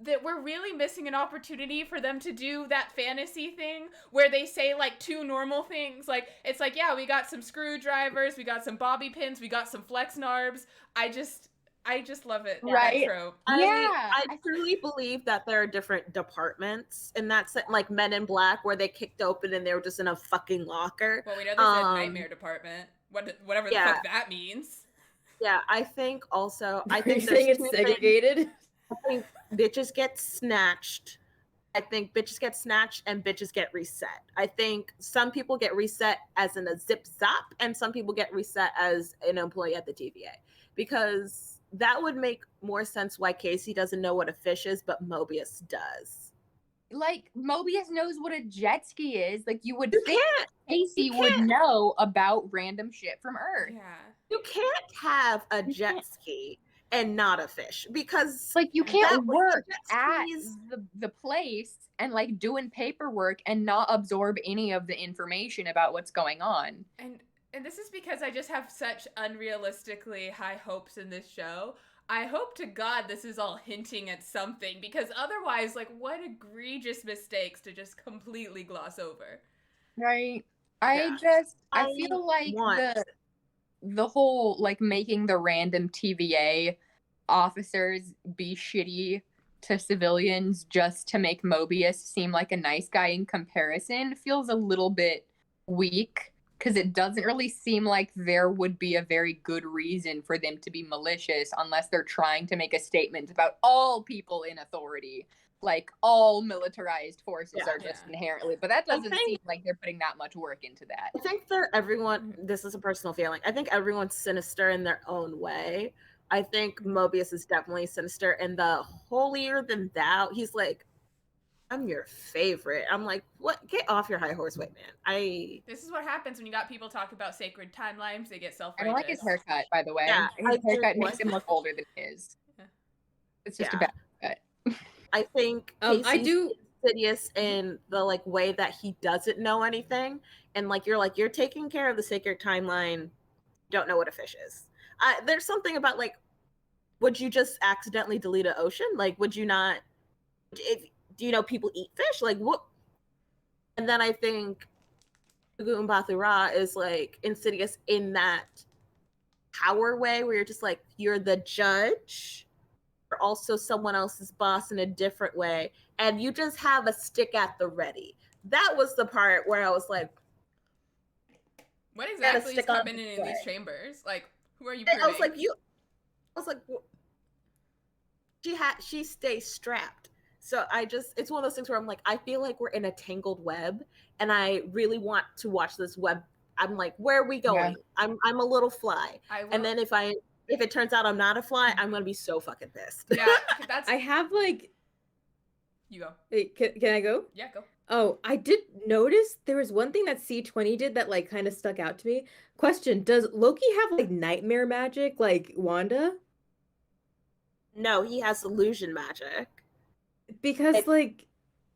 that we're really missing an opportunity for them to do that fantasy thing where they say like two normal things. Like, it's like, yeah, we got some screwdrivers, we got some bobby pins, we got some flex narbs. I just love it. Right. That trope. I truly believe that there are different departments, and that's like Men in Black, where they kicked open and they were just in a fucking locker. Well, we know there's a nightmare department. Whatever the fuck that means. Yeah, I think also it's segregated. I think bitches get snatched. I think bitches get snatched and bitches get reset. I think some people get reset as in a zip zop, and some people get reset as an employee at the TVA, because that would make more sense why Casey doesn't know what a fish is, but Mobius does. Like, Mobius knows what a jet ski is. Like, you would think Casey would know about random shit from Earth. Yeah. You can't have a jet ski and not a fish, because like you can't work at the place and like doing paperwork and not absorb any of the information about what's going on. And this is because I just have such unrealistically high hopes in this show. I hope to God this is all hinting at something, because otherwise, like, what egregious mistakes to just completely gloss over. Right. Yeah. I feel like the whole like making the random TVA officers be shitty to civilians just to make Mobius seem like a nice guy in comparison feels a little bit weak, because it doesn't really seem like there would be a very good reason for them to be malicious unless they're trying to make a statement about all people in authority. Like all militarized forces are just inherently, but that doesn't seem like they're putting that much work into that. I think this is a personal feeling. I think everyone's sinister in their own way. I think Mobius is definitely sinister, and the holier than thou, he's like, I'm your favorite. I'm like, what? Get off your high horse, white man. This is what happens when you got people talk about sacred timelines. They get self-righteous. I don't like his haircut, by the way. Yeah, his haircut makes him look older than he is. Yeah. It's just a bad cut. I think I do insidious in the like way that he doesn't know anything, and like you're taking care of the sacred timeline, don't know what a fish is. There's something about like, would you just accidentally delete an ocean? Like, would you not? Do you know people eat fish? Like what? And then I think Ugu Mbatha-Raw is like insidious in that power way where you're just like, you're the judge, you're also someone else's boss in a different way, and you just have a stick at the ready. That was the part where I was like, what exactly is coming in these chambers? Like, who are you pruning? I was like, she stays strapped. So it's one of those things where I'm like, I feel like we're in a tangled web, and I really want to watch this web. I'm like, where are we going? Yeah. I'm a little fly. And then if it turns out I'm not a fly, I'm gonna be so fucking pissed. Yeah, that's. I have like. You go. Wait, can I go? Yeah, go. Oh, I did notice there was one thing that C20 did that like kind of stuck out to me. Question: does Loki have like nightmare magic like Wanda? No, he has illusion magic. Because like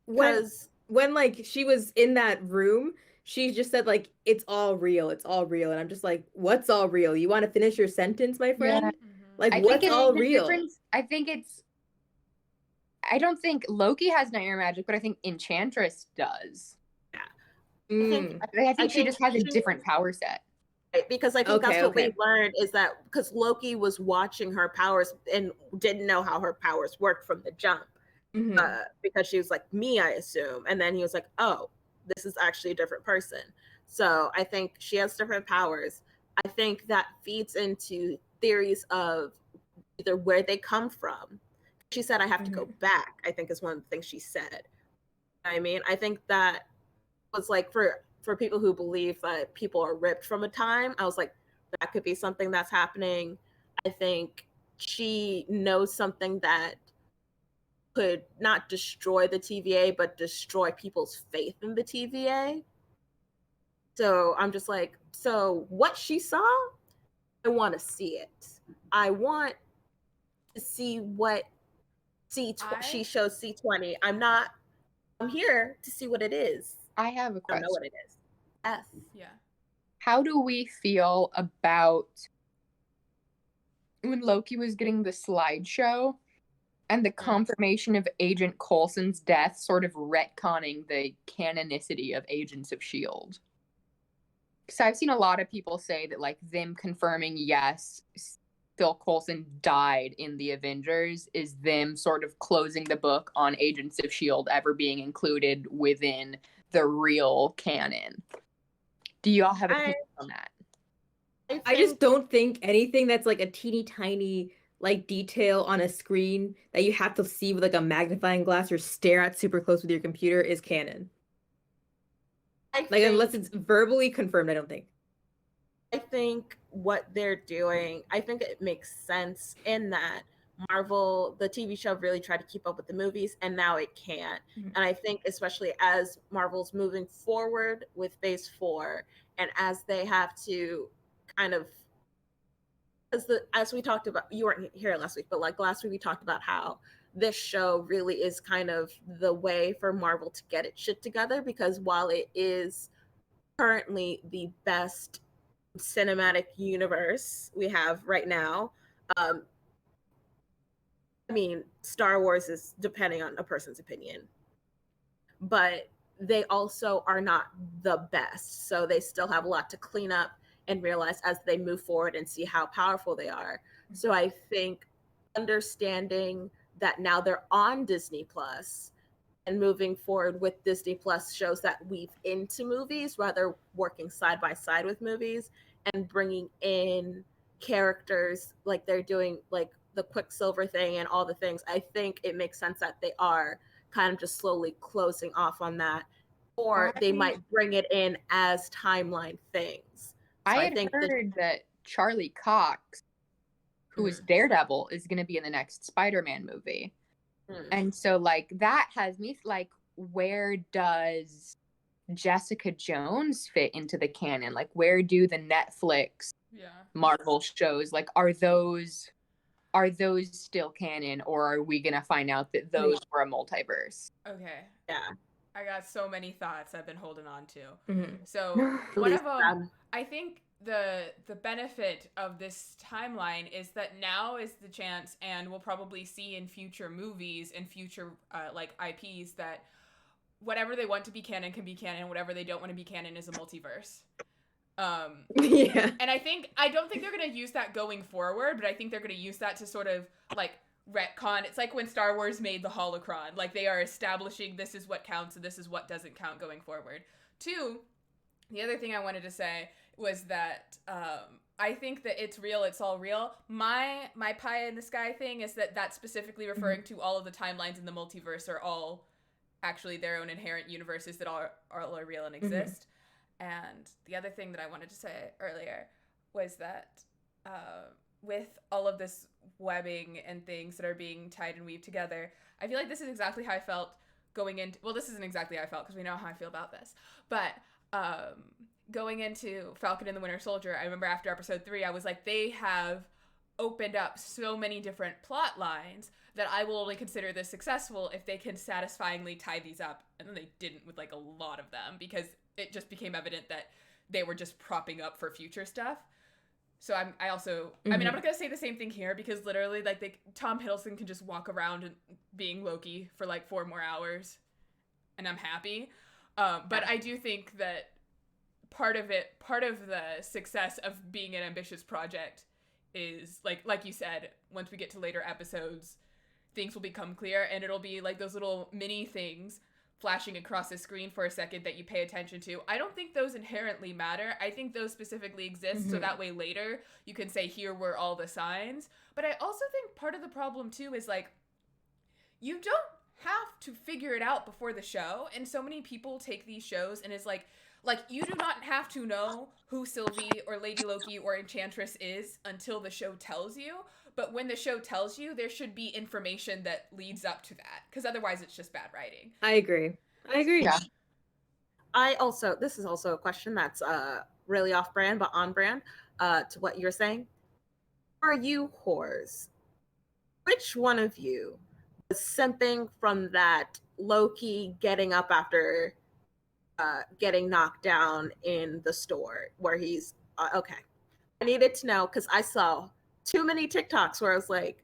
when like she was in that room, she just said like it's all real, and I'm just like, what's all real? You want to finish your sentence, my friend? Yeah. Like what's all real? I don't think Loki has nightmare magic, but I think Enchantress does. Yeah. I think she just has a different power set. Right, because I think that's what we learned is that because Loki was watching her powers and didn't know how her powers worked from the jump. Because she was like me, I assume, and then he was like, oh, this is actually a different person. So I think she has different powers. I think that feeds into theories of either where they come from. She said I have to go back, I think is one of the things she said. I mean, I think that was like for people who believe that people are ripped from a time, I was like, that could be something that's happening. I think she knows something that could not destroy the TVA, but destroy people's faith in the TVA. So I'm just like, so what she saw, I want to see it. I want to see what she shows C20. I'm here to see what it is. I have a question. I don't know what it is. Yes. Yeah. How do we feel about when Loki was getting the slideshow and the confirmation of Agent Coulson's death sort of retconning the canonicity of Agents of S.H.I.E.L.D.? Because I've seen a lot of people say that, like, them confirming, yes, Phil Coulson died in the Avengers is them sort of closing the book on Agents of S.H.I.E.L.D. ever being included within the real canon. Do y'all have opinions on that? I just don't think anything that's like a teeny tiny like detail on a screen that you have to see with like a magnifying glass or stare at super close with your computer is canon. Unless it's verbally confirmed, I don't think. I think what they're doing, I think it makes sense in that Marvel, the TV show, really tried to keep up with the movies, and now it can't. And I think especially as Marvel's moving forward with Phase 4, and as they have to kind of, as we talked about, you weren't here last week, but like last week we talked about how this show really is kind of the way for Marvel to get its shit together, because while it is currently the best cinematic universe we have right now, I mean, Star Wars is depending on a person's opinion, but they also are not the best. So they still have a lot to clean up and realize as they move forward and see how powerful they are. So I think understanding that now they're on Disney Plus and moving forward with Disney Plus shows that weave into movies rather working side by side with movies and bringing in characters like they're doing like the Quicksilver thing and all the things. I think it makes sense that they are kind of just slowly closing off on that, or they might bring it in as timeline things. So I had heard that Charlie Cox, who is Daredevil, is going to be in the next Spider-Man movie. And so, like, that has me, like, where does Jessica Jones fit into the canon? Like, where do the Netflix Marvel shows, like, are those still canon, or are we going to find out that those were a multiverse? Okay. Yeah. I got so many thoughts I've been holding on to. Mm-hmm. So one of them, I think the benefit of this timeline is that now is the chance, and we'll probably see in future movies and future like IPs, that whatever they want to be canon can be canon, whatever they don't want to be canon is a multiverse. Yeah. And I don't think they're going to use that going forward, but I think they're going to use that to sort of like retcon. It's like when Star Wars made the holocron. Like, they are establishing this is what counts and this is what doesn't count going forward. Two, the other thing I wanted to say was that I think that it's real, it's all real. My pie in the sky thing is that that's specifically referring to all of the timelines in the multiverse are all actually their own inherent universes that are real and exist. And the other thing that I wanted to say earlier was that with all of this webbing and things that are being tied and weaved together, I feel like this is exactly how I felt going into, well, this isn't exactly how I felt because we know how I feel about this, but going into Falcon and the Winter Soldier, I remember after episode 3, I was like, they have opened up so many different plot lines that I will only consider this successful if they can satisfyingly tie these up. And then they didn't with like a lot of them, because it just became evident that they were just propping up for future stuff. So I also, I mean, I'm not going to say the same thing here, because literally, like, Tom Hiddleston can just walk around and being Loki for like 4 more hours, and I'm happy. But I do think that part of the success of being an ambitious project is, like you said, once we get to later episodes, things will become clear, and it'll be like those little mini things flashing across the screen for a second that you pay attention to. I don't think those inherently matter. I think those specifically exist so that way later you can say, here were all the signs. But I also think part of the problem too is, like, you don't have to figure it out before the show, and so many people take these shows and is like you do not have to know who Sylvie or Lady Loki or Enchantress is until the show tells you. But when the show tells you, there should be information that leads up to that, because otherwise it's just bad writing. I agree. Yeah. This is also a question that's really off brand, but on brand to what you're saying. Are you whores? Which one of you was simping from that Loki getting up after getting knocked down in the store where he's okay? I needed to know, because I saw too many TikToks where I was like,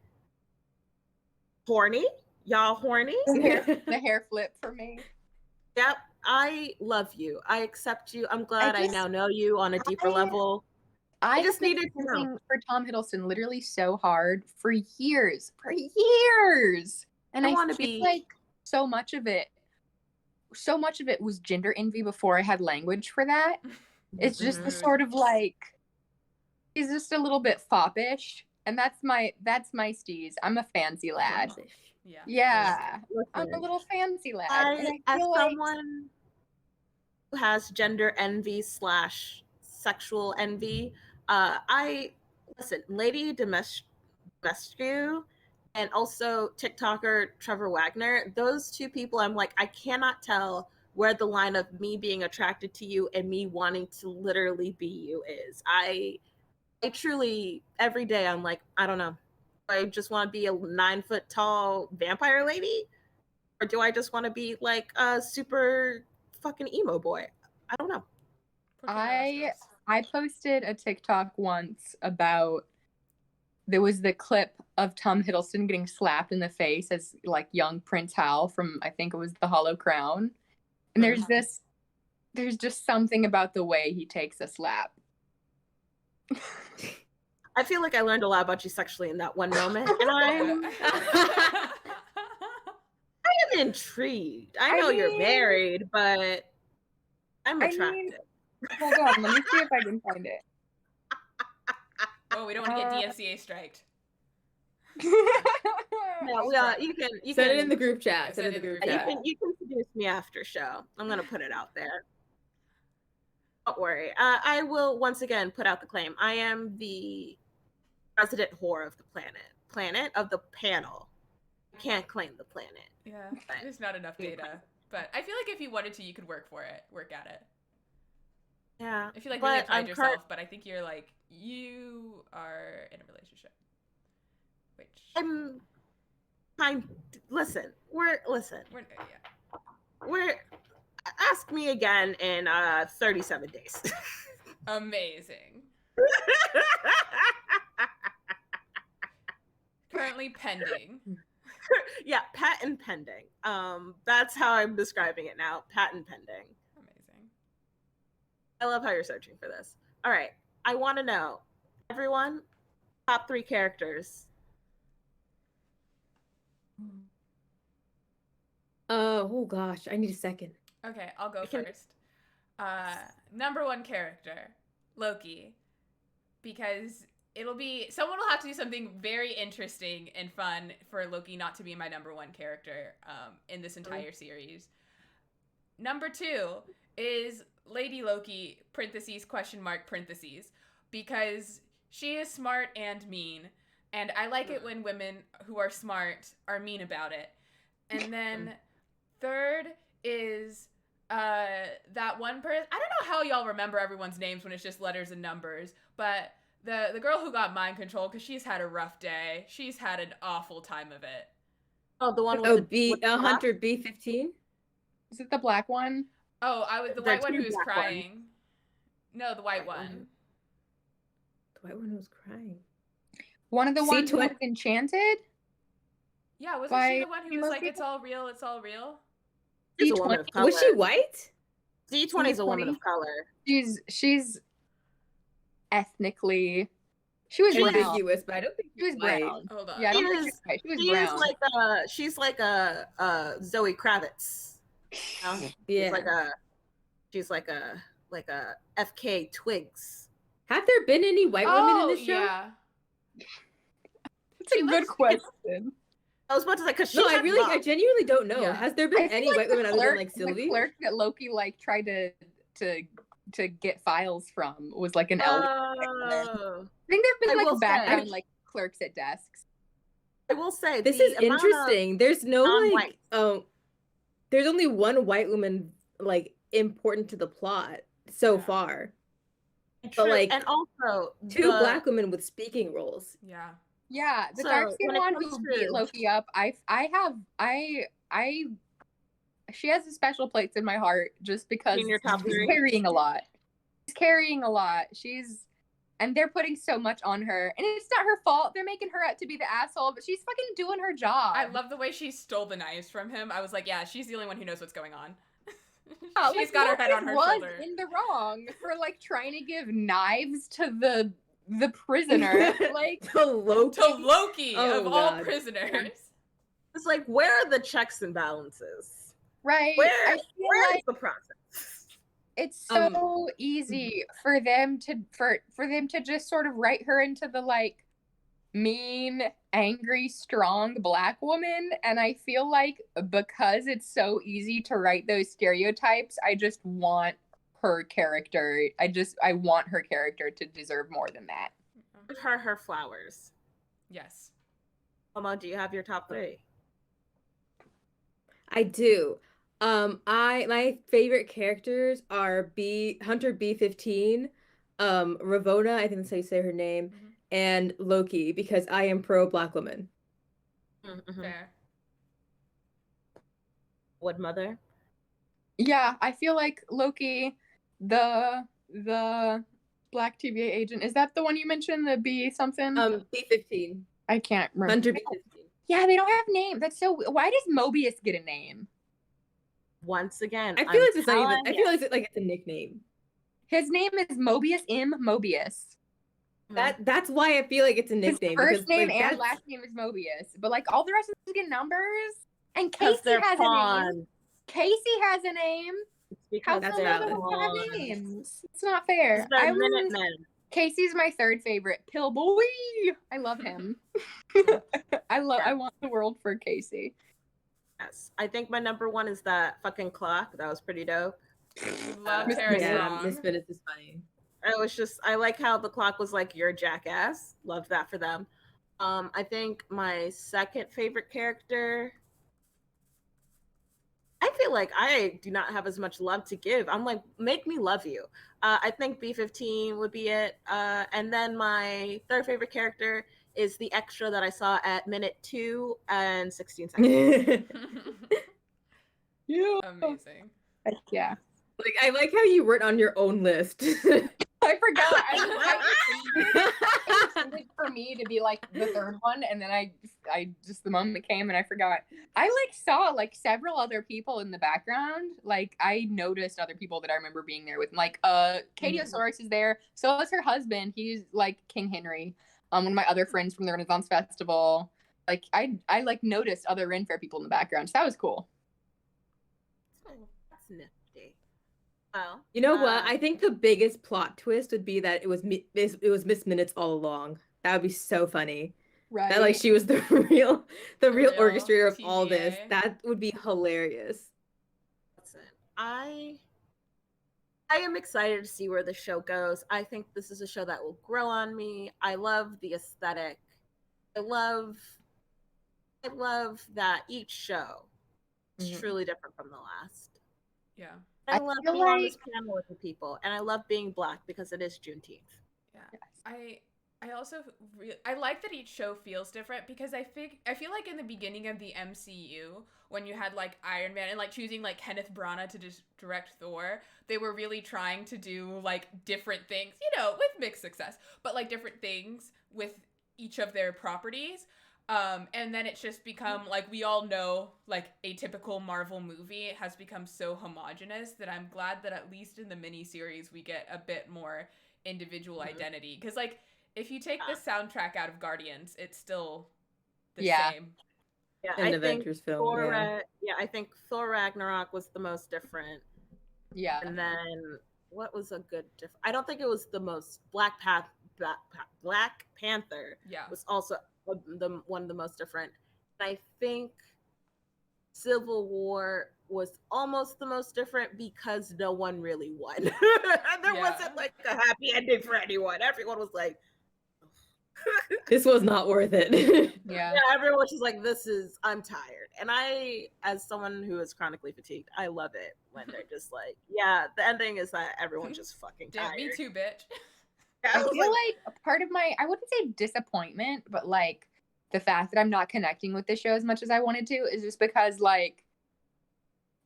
horny? Y'all horny? The hair flip for me. Yep. I love you. I accept you. I'm glad I now know you on a deeper level. I just needed to know. For Tom Hiddleston literally so hard for years. And I want to be like, so much of it was gender envy before I had language for that. It's just the sort of like, he's just a little bit foppish, and that's my steez. I'm a fancy lad. Yeah. I'm a little fancy lad. As someone who has gender envy / sexual envy, Lady Dimitrescu and also TikToker Trevor Wagner, those two people, I'm like, I cannot tell where the line of me being attracted to you and me wanting to literally be you is. I truly, every day, I'm like, I don't know. Do I just want to be a 9-foot tall vampire lady? Or do I just want to be like a super fucking emo boy? I don't know. I posted a TikTok once about there was the clip of Tom Hiddleston getting slapped in the face as like young Prince Hal from, I think it was The Hollow Crown. And there's just something about the way he takes a slap. I feel like I learned a lot about you sexually in that one moment, and I am intrigued. I know you're married, but I'm attracted. Hold on, let me see if I can find it. Oh, we don't want to get DMCA striked. Yeah, you can Send it in the group chat. Send it in the group chat. You can seduce me after show. I'm gonna put it out there. Don't worry. I will once again put out the claim. I am the resident whore of the planet of the panel. I can't claim the planet. Yeah, there's not enough data. But I feel like if you wanted to, you could work at it. Yeah. I feel like really applied yourself, but I think you're like, you are in a relationship. Which we're ask me again in 37 days. Amazing. Currently pending. Yeah, patent pending. That's how I'm describing it now. Patent pending. Amazing. I love how you're searching for this. All right. I want to know, everyone, top 3 characters. Oh gosh, I need a second. Okay, I'll go first. Number 1 character, Loki. Because someone will have to do something very interesting and fun for Loki not to be my number 1 character in this entire series. Number 2 is Lady Loki, parentheses, question mark, parentheses, because she is smart and mean, and I like it when women who are smart are mean about it. And then third is that one person, I don't know how y'all remember everyone's names when it's just letters and numbers, but the girl who got mind control, because she's had a rough day. She's had an awful time of it. Oh, the one with Hunter B15? Is it the black one? Oh, I was the white one who was crying. No, the white one. The white one who was crying. One of the ones who was enchanted? Yeah, wasn't she the one who was like, it's all real, it's all real? She's a woman of color. Was she white? D20 is a woman of color. She's ethnically, she was ambiguous, but I don't think she was brown. Hold on. Yeah, I don't think she's white. She was brown. She's like a Zoe Kravitz. Yeah. She's like a FK Twigs. Have there been any white women in this show? Yeah. That's a good question. I was about to say, because I genuinely don't know. Yeah. Has there been any white women other than like Sylvie? The clerk that Loki like tried to get files from was like an elder. I think there've been like background like clerks at desks. I will say this is interesting. There's no like there's only one white woman like important to the plot so far. True. But like and also 2 black women with speaking roles. Yeah. Yeah, the dark skin one who beat Loki up, she has a special place in my heart just because she's carrying a lot. She's carrying a lot. And they're putting so much on her. And it's not her fault. They're making her out to be the asshole, but she's fucking doing her job. I love the way she stole the knives from him. I was like, yeah, she's the only one who knows what's going on. She's got her head on her shoulder. In the wrong for like trying to give knives to the prisoner, like to Loki of all prisoners. It's like, where are the checks and balances? Right. Where is the process? It's so easy for them to just sort of write her into the like mean, angry, strong black woman, and I feel like because it's so easy to write those stereotypes, I just want her character. I want her character to deserve more than that. Give her flowers. Yes. Mama, do you have your top 3? I do. My favorite characters are Hunter B15, Ravonna, I think that's how you say her name, and Loki, because I am pro black woman. Mm-hmm. Fair. Wood Mother? Yeah, I feel like Loki, the Black TVA agent. Is that the one you mentioned? The B something? B15. I can't remember. Hunter B15. Yeah, they don't have names. That's so. Why does Mobius get a name? Once again, I feel I'm like it's not even. telling I feel like it's a nickname. His name is Mobius M. Mobius. you. That's why I feel like it's a His nickname. first because, name like, and that's... last name is Mobius, but like all the rest of them get numbers. And 'Cause Casey they're has a name. pawns. Casey has a name. It's How because That's come they're none of them have pawns. names? It's not fair. Because they're Minutemen. Casey's my third favorite. Pillboy. I love him. I want the world for Casey. Yes. I think my number one is that fucking clock. That was pretty dope. Love Miss Tara Yeah, Strong. Miss Minutes is funny. I like how the clock was like, you're a jackass. Loved that for them. I think my second favorite character, I feel like I do not have as much love to give. I'm like, make me love you. I think B15 would be it. And then my third favorite character is the extra that I saw at minute 2 and 16 seconds. Yeah. Amazing. Yeah. Like, I like how you weren't on your own list. I forgot. I intended for me to be like the third one, and then I just the moment came and I forgot. I like saw like several other people in the background. Like I noticed other people that I remember being there with. Like Katie Osoris is there. So is her husband. He's like King Henry. One of my other friends from the Renaissance Festival. Like I like noticed other Ren Fair people in the background. So that was cool. Oh, that's nifty. Well, You know what? I think the biggest plot twist would be that it was Miss Minutes all along. That would be so funny. Right. That like she was the real real orchestrator of all this. TVA. That would be hilarious. listen, I am excited to see where the show goes. I think this is a show that will grow on me. I love the aesthetic. I love that each show is Mhm. truly different from the last. Yeah. I I love feel being on like- this panel with the people, and I love being Black because it is Juneteenth. Yeah. I also I like that each show feels different because I feel like in the beginning of the MCU when you had like Iron Man and like choosing like Kenneth Branagh to just direct Thor, they were really trying to do like different things, you know, with mixed success, but like different things with each of their properties. And then it's just become like we all know like a typical Marvel movie has become so homogenous that I'm glad that at least in the miniseries we get a bit more individual identity. Because like if you take the soundtrack out of Guardians, it's still the same. Yeah, An I Avengers think film, yeah. I think Thor Ragnarok was the most different. Yeah. And then what was a good different? I don't think it was the most Black Panther Yeah. was also one of the most different. I think Civil War was almost the most different because no one really won. There Yeah. wasn't like a happy ending for anyone. Everyone was like, This was not worth it. Yeah. yeah, everyone was just like, I'm tired. And I, as someone who is chronically fatigued, I love it when they're just like, yeah, the ending is that everyone's just fucking Damn, tired. me too, bitch. Yeah, I was feel like a part of my, I wouldn't say disappointment, but like the fact that I'm not connecting with the show as much as I wanted to is just because like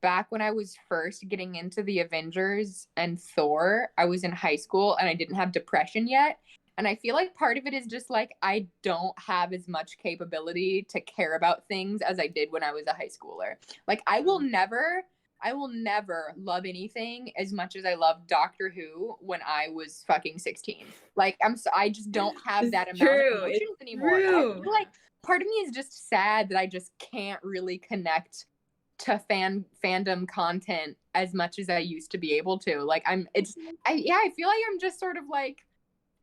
back when I was first getting into the Avengers and Thor, I was in high school and I didn't have depression yet. And I feel like part of it is just like I don't have as much capability to care about things as I did when I was a high schooler. Like I will never love anything as much as I loved Doctor Who when I was fucking 16. Like I just don't have It's that amount true. of emotions It's anymore. And I true. feel like part of me is just sad that I just can't really connect to fandom content as much as I used to be able to. Like I feel like I'm just sort of like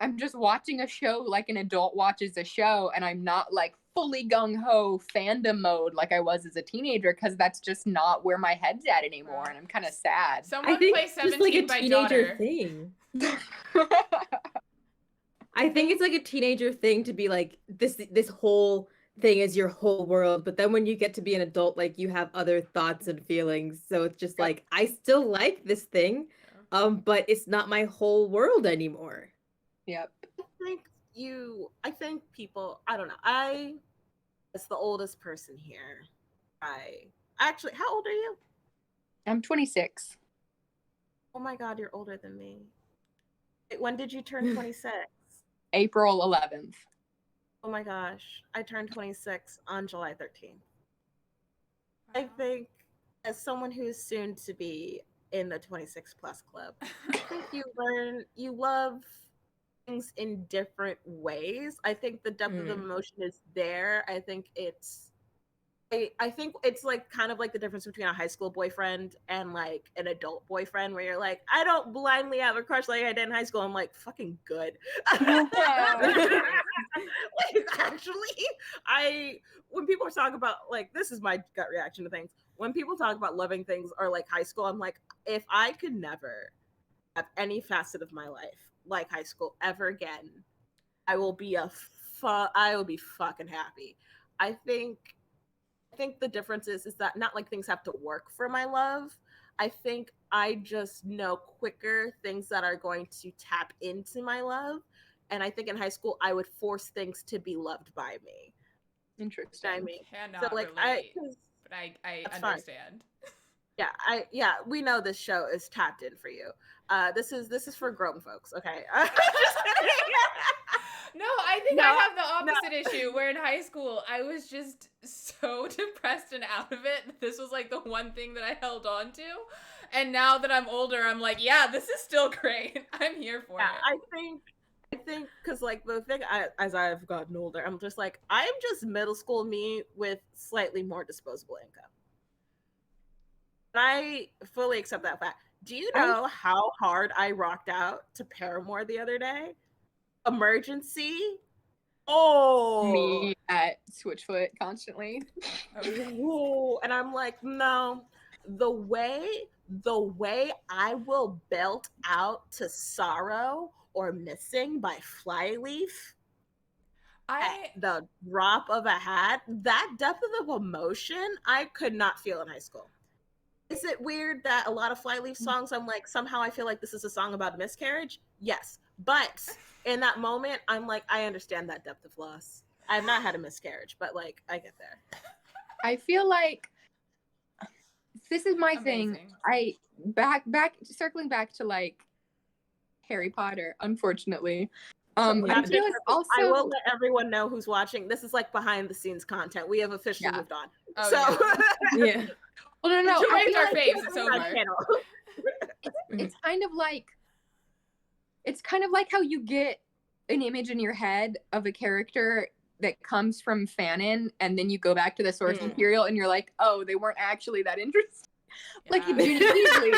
I'm just watching a show like an adult watches a show, and I'm not like fully gung-ho fandom mode like I was as a teenager, because that's just not where my head's at anymore, and I'm kind of sad. Someone I think play it's just 17 like a by teenager daughter. thing. I think it's like a teenager thing to be like this whole thing is your whole world, but then when you get to be an adult, like you have other thoughts and feelings. So it's just like I still like this thing, but it's not my whole world anymore. Yep. I think people, I don't know. As the oldest person here, actually, how old are you? I'm 26. Oh my God, you're older than me. When did you turn 26? April 11th. Oh my gosh. I turned 26 on July 13th. I think, as someone who's soon to be in the 26 plus club, I think you love things in different ways. I think the depth of the emotion is there. I think it's like kind of like the difference between a high school boyfriend and like an adult boyfriend, where you're like, I don't blindly have a crush like I did in high school. I'm like, fucking good. Like, actually, when people talk about, like, this is my gut reaction to things. When people talk about loving things or like high school, I'm like, if I could never have any facet of my life like high school ever again, I will be fucking happy. I think the difference is that not like things have to work for my love. I think I just know quicker things that are going to tap into my love. And I think in high school, I would force things to be loved by me. Interesting. I mean, Cannot so like relate, but I understand. Yeah, we know this show is tapped in for you. This is for grown folks, okay? No, I think I have the opposite issue, where in high school I was just so depressed and out of it. This was like the one thing that I held on to. And now that I'm older, I'm like, yeah, this is still great. I'm here for it. I think because like the thing, as I've gotten older, I'm just like, I'm just middle school me with slightly more disposable income. And I fully accept that fact. Do you know how hard I rocked out to Paramore the other day? Emergency. Oh, Me at Switchfoot constantly. Ooh. And I'm like, no, the way I will belt out to Sorrow or Missing by Flyleaf at the drop of a hat, that depth of emotion I could not feel in high school. Is it weird that a lot of Flyleaf songs, I'm like, somehow I feel like this is a song about miscarriage? Yes. But in that moment, I'm like, I understand that depth of loss. I've not had a miscarriage, but like, I get there. I feel like this is my thing. Circling back to like Harry Potter, unfortunately. I feel like also, I will let everyone know who's watching. This is like behind the scenes content. We have officially moved on. Oh, so yeah. Well, no. I feel our faves. It's over. It's kind of like how you get an image in your head of a character that comes from fanon, and then you go back to the source material and you're like, oh, they weren't actually that interesting. Yeah. Like Ginny Weasley.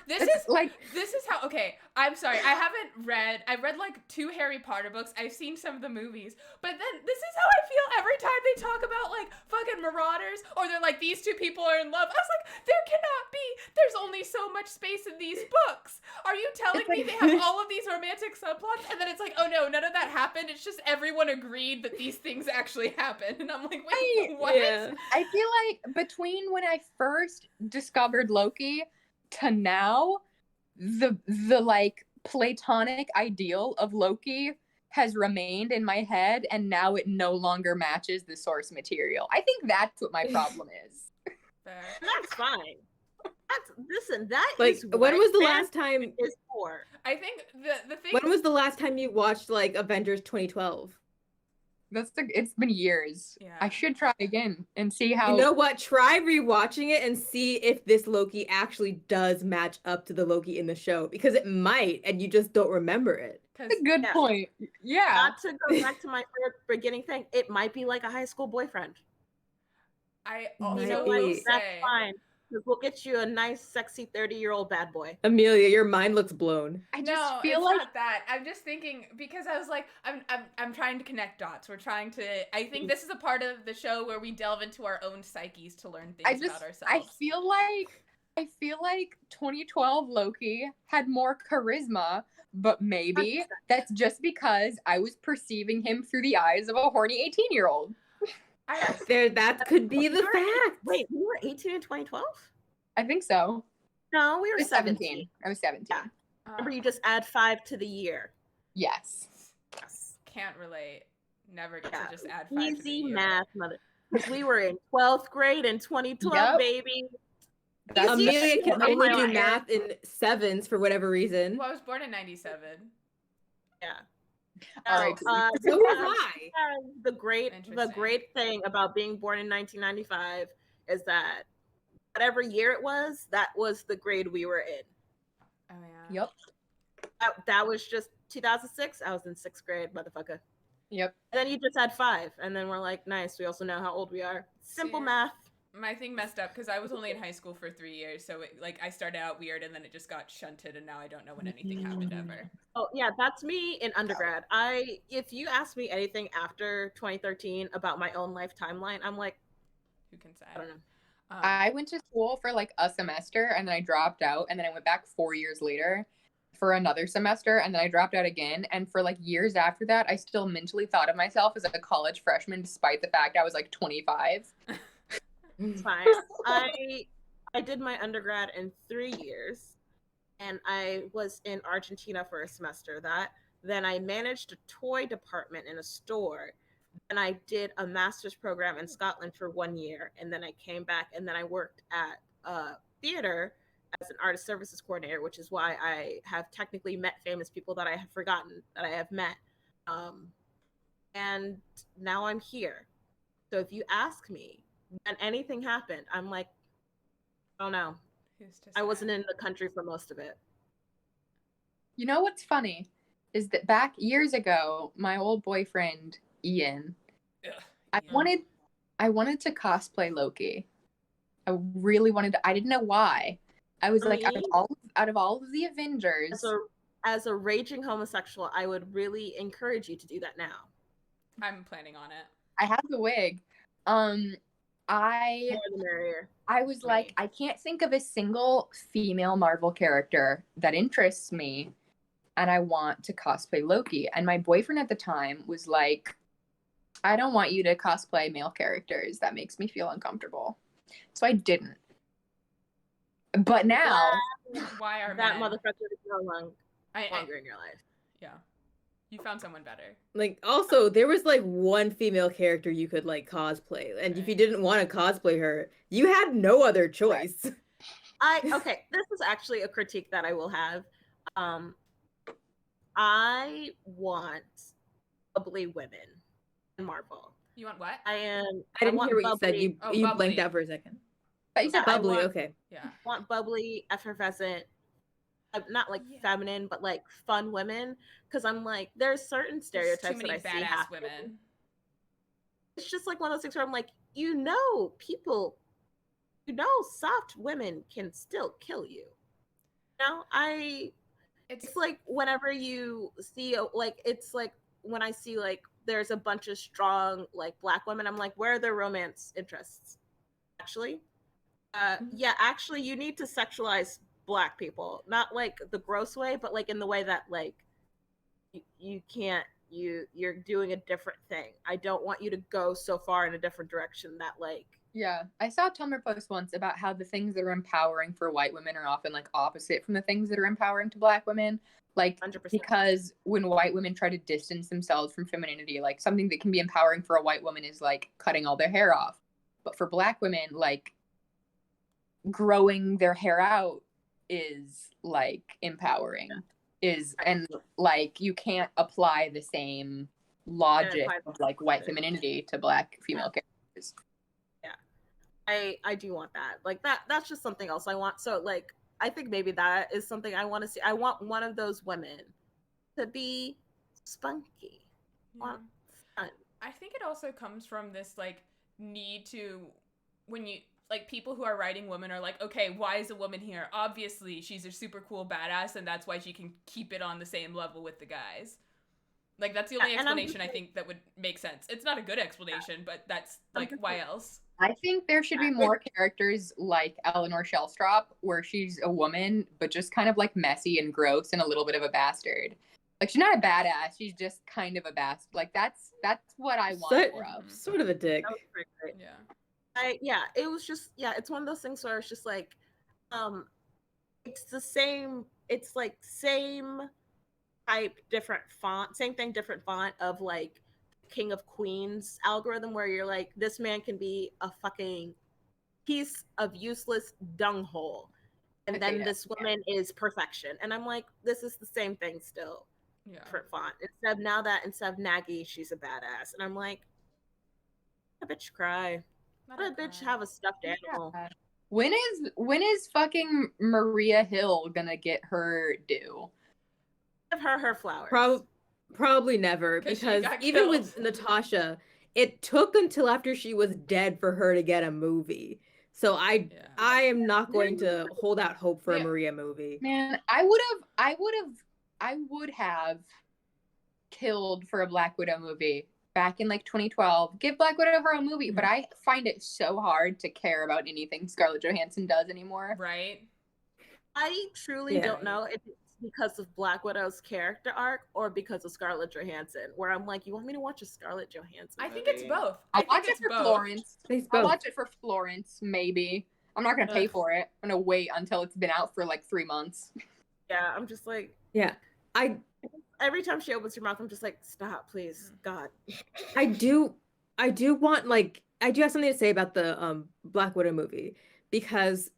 This is how, okay, I'm sorry. I've read like 2 Harry Potter books. I've seen some of the movies, but then this is how I feel every time they talk about like fucking marauders, or they're like, these 2 people are in love. I was like, there cannot be. There's only so much space in these books. Are you telling me they have all of these romantic subplots? And then it's like, oh no, none of that happened. It's just everyone agreed that these things actually happened. And I'm like, wait, what? Yeah. I feel like between when I first discovered Loki to now, the like platonic ideal of Loki has remained in my head, and now it no longer matches the source material. I think that's what my problem is. That's fine. That like, is when was the last time is for. I think the thing. When was the last time you watched like Avengers 2012? It's been years. Yeah. I should try again and see how. You know what? Try rewatching it and see if this Loki actually does match up to the Loki in the show, because it might, and you just don't remember it. That's a good point. Yeah. Not to go back to my beginning thing, it might be like a high school boyfriend. I also will say that's fine. We'll get you a nice, sexy 30-year-old bad boy. Amelia, your mind looks blown. I just feel like not that. I'm just thinking, because I was like, I'm trying to connect dots. We're trying to. I think this is a part of the show where we delve into our own psyches to learn things about ourselves. I feel like 2012 Loki had more charisma, but maybe that's just because I was perceiving him through the eyes of a horny 18-year-old. That could be the fact. Wait, we were 18 in 2012? I think so. No, we were 17. I was 17. Yeah. Remember, you just add 5 to the year. Yes. Can't relate. Never get to just add 5 to the year. Easy math, mother. Because we were in 12th grade in 2012, baby. Amelia can only do math in sevens for whatever reason. Well, I was born in 97. Yeah. All right. So was I. The great Interesting. thing about being born in 1995 is that whatever year it was, that was the grade we were in. Oh yeah. Yep. That was just 2006. I was in 6th grade, motherfucker. Yep. And then you just had 5, and then we're like, nice. We also know how old we are. Simple math. My thing messed up because I was only in high school for 3 years, so I started out weird and then it just got shunted, and now I don't know when anything happened ever. Oh yeah, that's me in undergrad. If you ask me anything after 2013 about my own life timeline, I'm like, Who can say? I don't know. I went to school for like a semester and then I dropped out, and then I went back 4 years later for another semester, and then I dropped out again. And for like years after that, I still mentally thought of myself as a college freshman, despite the fact I was like 25. It's fine. I did my undergrad in 3 years, and I was in Argentina for a semester. Then I managed a toy department in a store. And I did a master's program in Scotland for 1 year, and then I came back, and then I worked at theater as an artist services coordinator, which is why I have technically met famous people that I have forgotten that I have met. And now I'm here. So if you ask me when anything happened, I'm like, oh no, Who's to I wasn't say? in the country for most of it. You know what's funny is that back years ago, my old boyfriend Ian, Ugh, I yeah. wanted to cosplay Loki. I really wanted to. I didn't know why. I was like, Me, out of all of the Avengers, as a raging homosexual, I would really encourage you to do that now. I'm planning on it. I have the wig. I More the merrier. I was like, I can't think of a single female Marvel character that interests me, and I want to cosplay Loki. And my boyfriend at the time was like, I don't want you to cosplay male characters. That makes me feel uncomfortable. So I didn't. But now, Why are that men? motherfucker is no I longer in your life. yeah. You found someone better. Like, also, there was like one female character you could like cosplay, and if you Right. didn't want to cosplay her, you had no other choice. Okay, this is actually a critique that I will have. I want bubbly women in Marvel. You want what? I didn't want hear what you said. bubbly. You bubbly. blanked out for a second. but you said I Bubbly, want- okay. Yeah. Want bubbly, effervescent, not like Yeah. feminine, but like fun women. Because I'm like, there's certain There's stereotypes too many that I see badass happen. women. It's just like one of those things where I'm like, soft women can still kill you. It's like whenever you see it's like when I see like there's a bunch of strong like black women, I'm like, where are their romance interests? Actually, yeah, actually, you need to sexualize black people, not like the gross way, but like in the way that like you can't you're doing a different thing. I don't want you to go so far in a different direction that like yeah, I saw a Tumblr post once about how the things that are empowering for white women are often like opposite from the things that are empowering to black women. Like 100%. because when white women try to distance themselves from femininity, like something that can be empowering for a white woman is like cutting all their hair off. But for black women, like growing their hair out is like empowering. And like you can't apply the same logic of like white femininity to black female characters. I do want that. Like that's just something else I want. So like I think maybe that is something I want to see. I want one of those women to be spunky. Yeah. Fun. I think it also comes from this like need to when you like people who are writing women are like, okay, why is a woman here? Obviously, she's a super cool badass, and that's why she can keep it on the same level with the guys. Like that's the only explanation I think that would make sense. It's not a good explanation, but that's like why else? I think there should be more characters like Eleanor Shellstrop, where she's a woman, but just kind of like messy and gross and a little bit of a bastard. Like she's not a badass; she's just kind of a bastard. Like that's what I want more of. Sort of a dick. That was pretty great. Yeah. It was just it's one of those things where it's just like it's the same, it's like same type, different font, same thing, different font of like King of Queens algorithm where you're like, this man can be a fucking piece of useless dung hole, and then this woman is perfection, and I'm like, this is the same thing still. Yeah. different font. Instead of Naggy, she's a badass. And I'm like, let a bitch cry. Let Let a her bitch cry. have a stuffed animal. Yeah. When is fucking Maria Hill gonna get her due? Give her flowers. Probably never, 'Cause she because got even killed. with Natasha, it took until after she was dead for her to get a movie. So I Yeah. I am not going to hold out hope for a Yeah. Maria movie. Man, I would have killed for a Black Widow movie back in like 2012. Give Black Widow her own movie, but I find it so hard to care about anything Scarlett Johansson does anymore. Right? I truly don't know if it's because of Black Widow's character arc or because of Scarlett Johansson, where I'm like, you want me to watch a Scarlett Johansson I movie? think it's both. I'll I think watch it it's for both. Florence. It's I'll both. watch it for Florence, maybe. I'm not gonna pay Ugh. for it. I'm gonna wait until it's been out for like 3 months. Yeah, I'm just like, Yeah. every time she opens her mouth, I'm just like, stop, please, God. I do want, like, I do have something to say about the Black Widow movie, because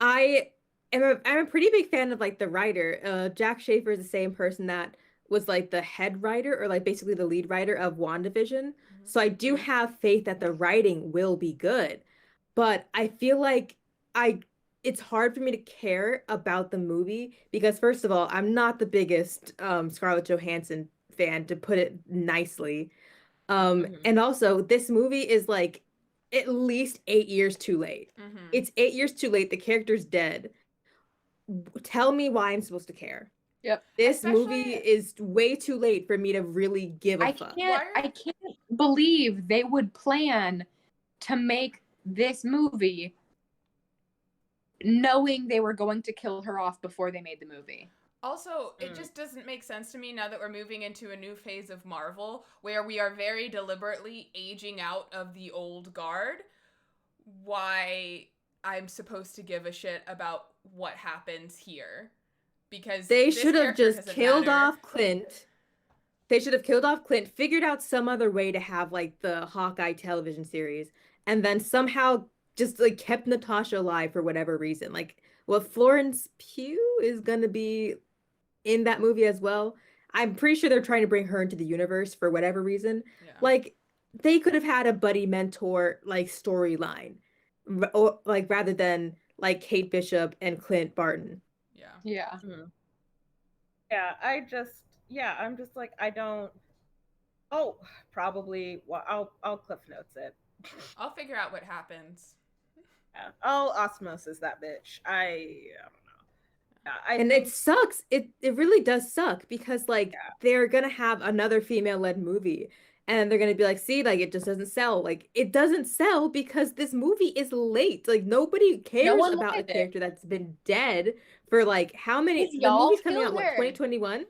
I'm a pretty big fan of, like, the writer. Jack Schaefer is the same person that was like the head writer, or like basically the lead writer of WandaVision. So I do have faith that the writing will be good. But I feel like it's hard for me to care about the movie because, first of all, I'm not the biggest Scarlett Johansson fan, to put it nicely. And also, this movie is like at least 8 years too late. It's 8 years too late. The character's dead. Tell me why I'm supposed to care. Yep. This Especially- movie is way too late for me to really give a I fuck. can't believe they would plan to make this movie knowing they were going to kill her off before they made the movie. Also, it just doesn't make sense to me now that we're moving into a new phase of Marvel where we are very deliberately aging out of the old guard. Why I'm supposed to give a shit about what happens here. Because They this should have character just doesn't killed matter. off Clint. They should have killed off Clint, figured out some other way to have like the Hawkeye television series, and then somehow just like kept Natasha alive for whatever reason. Like, well, Florence Pugh is gonna be in that movie as well. I'm pretty sure they're trying to bring her into the universe for whatever reason. Yeah. Like, they could have had a buddy mentor like storyline, or like rather than like Kate Bishop and Clint Barton. Yeah. Yeah. Yeah, I'm just like, I don't. Oh, probably. Well, I'll cliff notes it. I'll figure out what happens. Yeah. Oh, Osmosis, that bitch. I don't know. Yeah, And it sucks. It really does suck because like they're gonna have another female-led movie, and they're gonna be like, see, like it just doesn't sell. Like it doesn't sell because this movie is late. Like nobody cares one about a liked it. character that's been dead for like how many? Because The y'all movie's coming killed out what, her. 2021?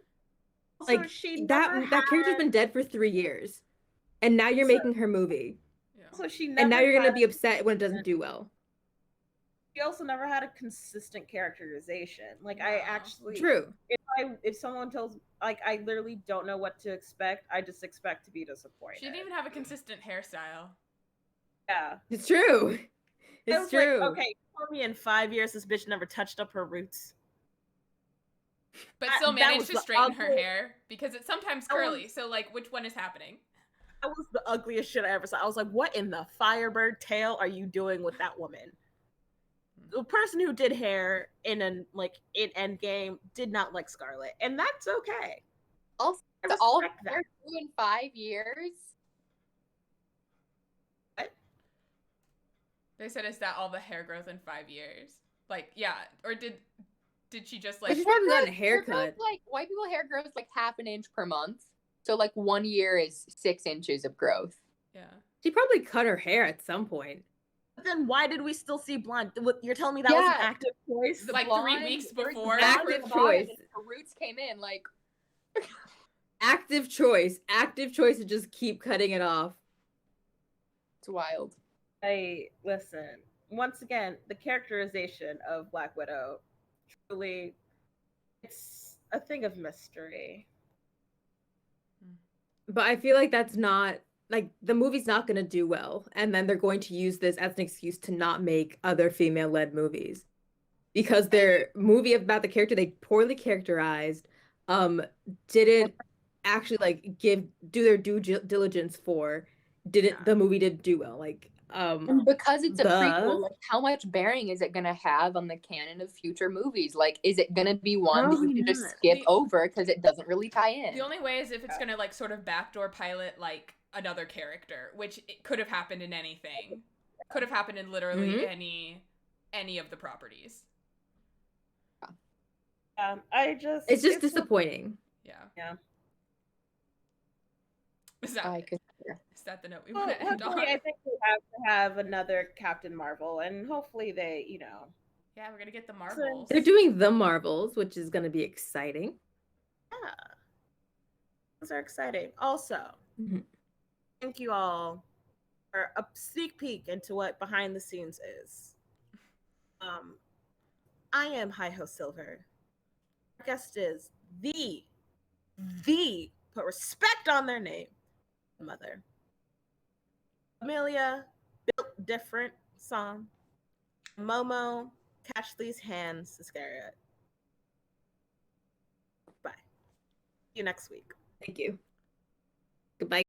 Also, Like she that never character's had- been dead for 3 years, and now you're Also- making her movie, Yeah. Also, she never and now you're gonna had be upset when it doesn't do well. She also never had a consistent characterization. Like I No. actually, True. if someone tells, like, I literally don't know what to expect. I just expect to be disappointed. She didn't even have a consistent hairstyle. Yeah, It's true. I It's was true. like, okay, tell me in 5 years this bitch never touched up her roots. But That- still that managed was to the straighten her ugly- hair because it's sometimes That was- curly. So like, which one is happening? That was the ugliest shit I ever saw. I was like, what in the Firebird tail are you doing with that woman? The person who did hair in Endgame did not like Scarlet, and that's okay. Also, I all respect that. they're through in 5 years. They said, is that all the hair growth in 5 years? Like, yeah. Or did she just I like... just haven't gotten a Hair growth, haircut. like white people hair grows like half an inch per month. So like 1 year is 6 inches of growth. Yeah. She probably cut her hair at some point. But then why did we still see blonde? You're telling me that was an Yeah. active choice? The Like 3 blonde- weeks there was before. blonde Active at the bottom, choice. and her roots came in like Active choice to just keep cutting it off. it's wild. I listen. Once again, the characterization of Black Widow truly, it's a thing of mystery. But I feel like that's not, like, the movie's not going to do well, and then they're going to use this as an excuse to not make other female-led movies because their movie about the character they poorly characterized, didn't actually like do their due diligence for the movie didn't do well. Like And because it's a Duh. prequel, like how much bearing is it gonna have on the canon of future movies? Like, is it gonna be one that you Probably can just not. skip over because it doesn't really tie in? The only way is if it's gonna like sort of backdoor pilot like another character, which it could have happened in anything. Could have happened in literally any of the properties. it's just disappointing. Yeah. Is that the note we Well, want to end on? hopefully, I think we have to have another Captain Marvel, and hopefully they, Yeah, we're gonna get the Marvels. They're doing the Marvels, which is gonna be exciting. Yeah, those are exciting. Also, thank you all for a sneak peek into what behind the scenes is. I am Hi Ho Silver. Our guest is the put respect on their name, mother. Amelia, Built Different song. Momo, Catch These Hands, Iscariot. Bye. See you next week. Thank you. Goodbye.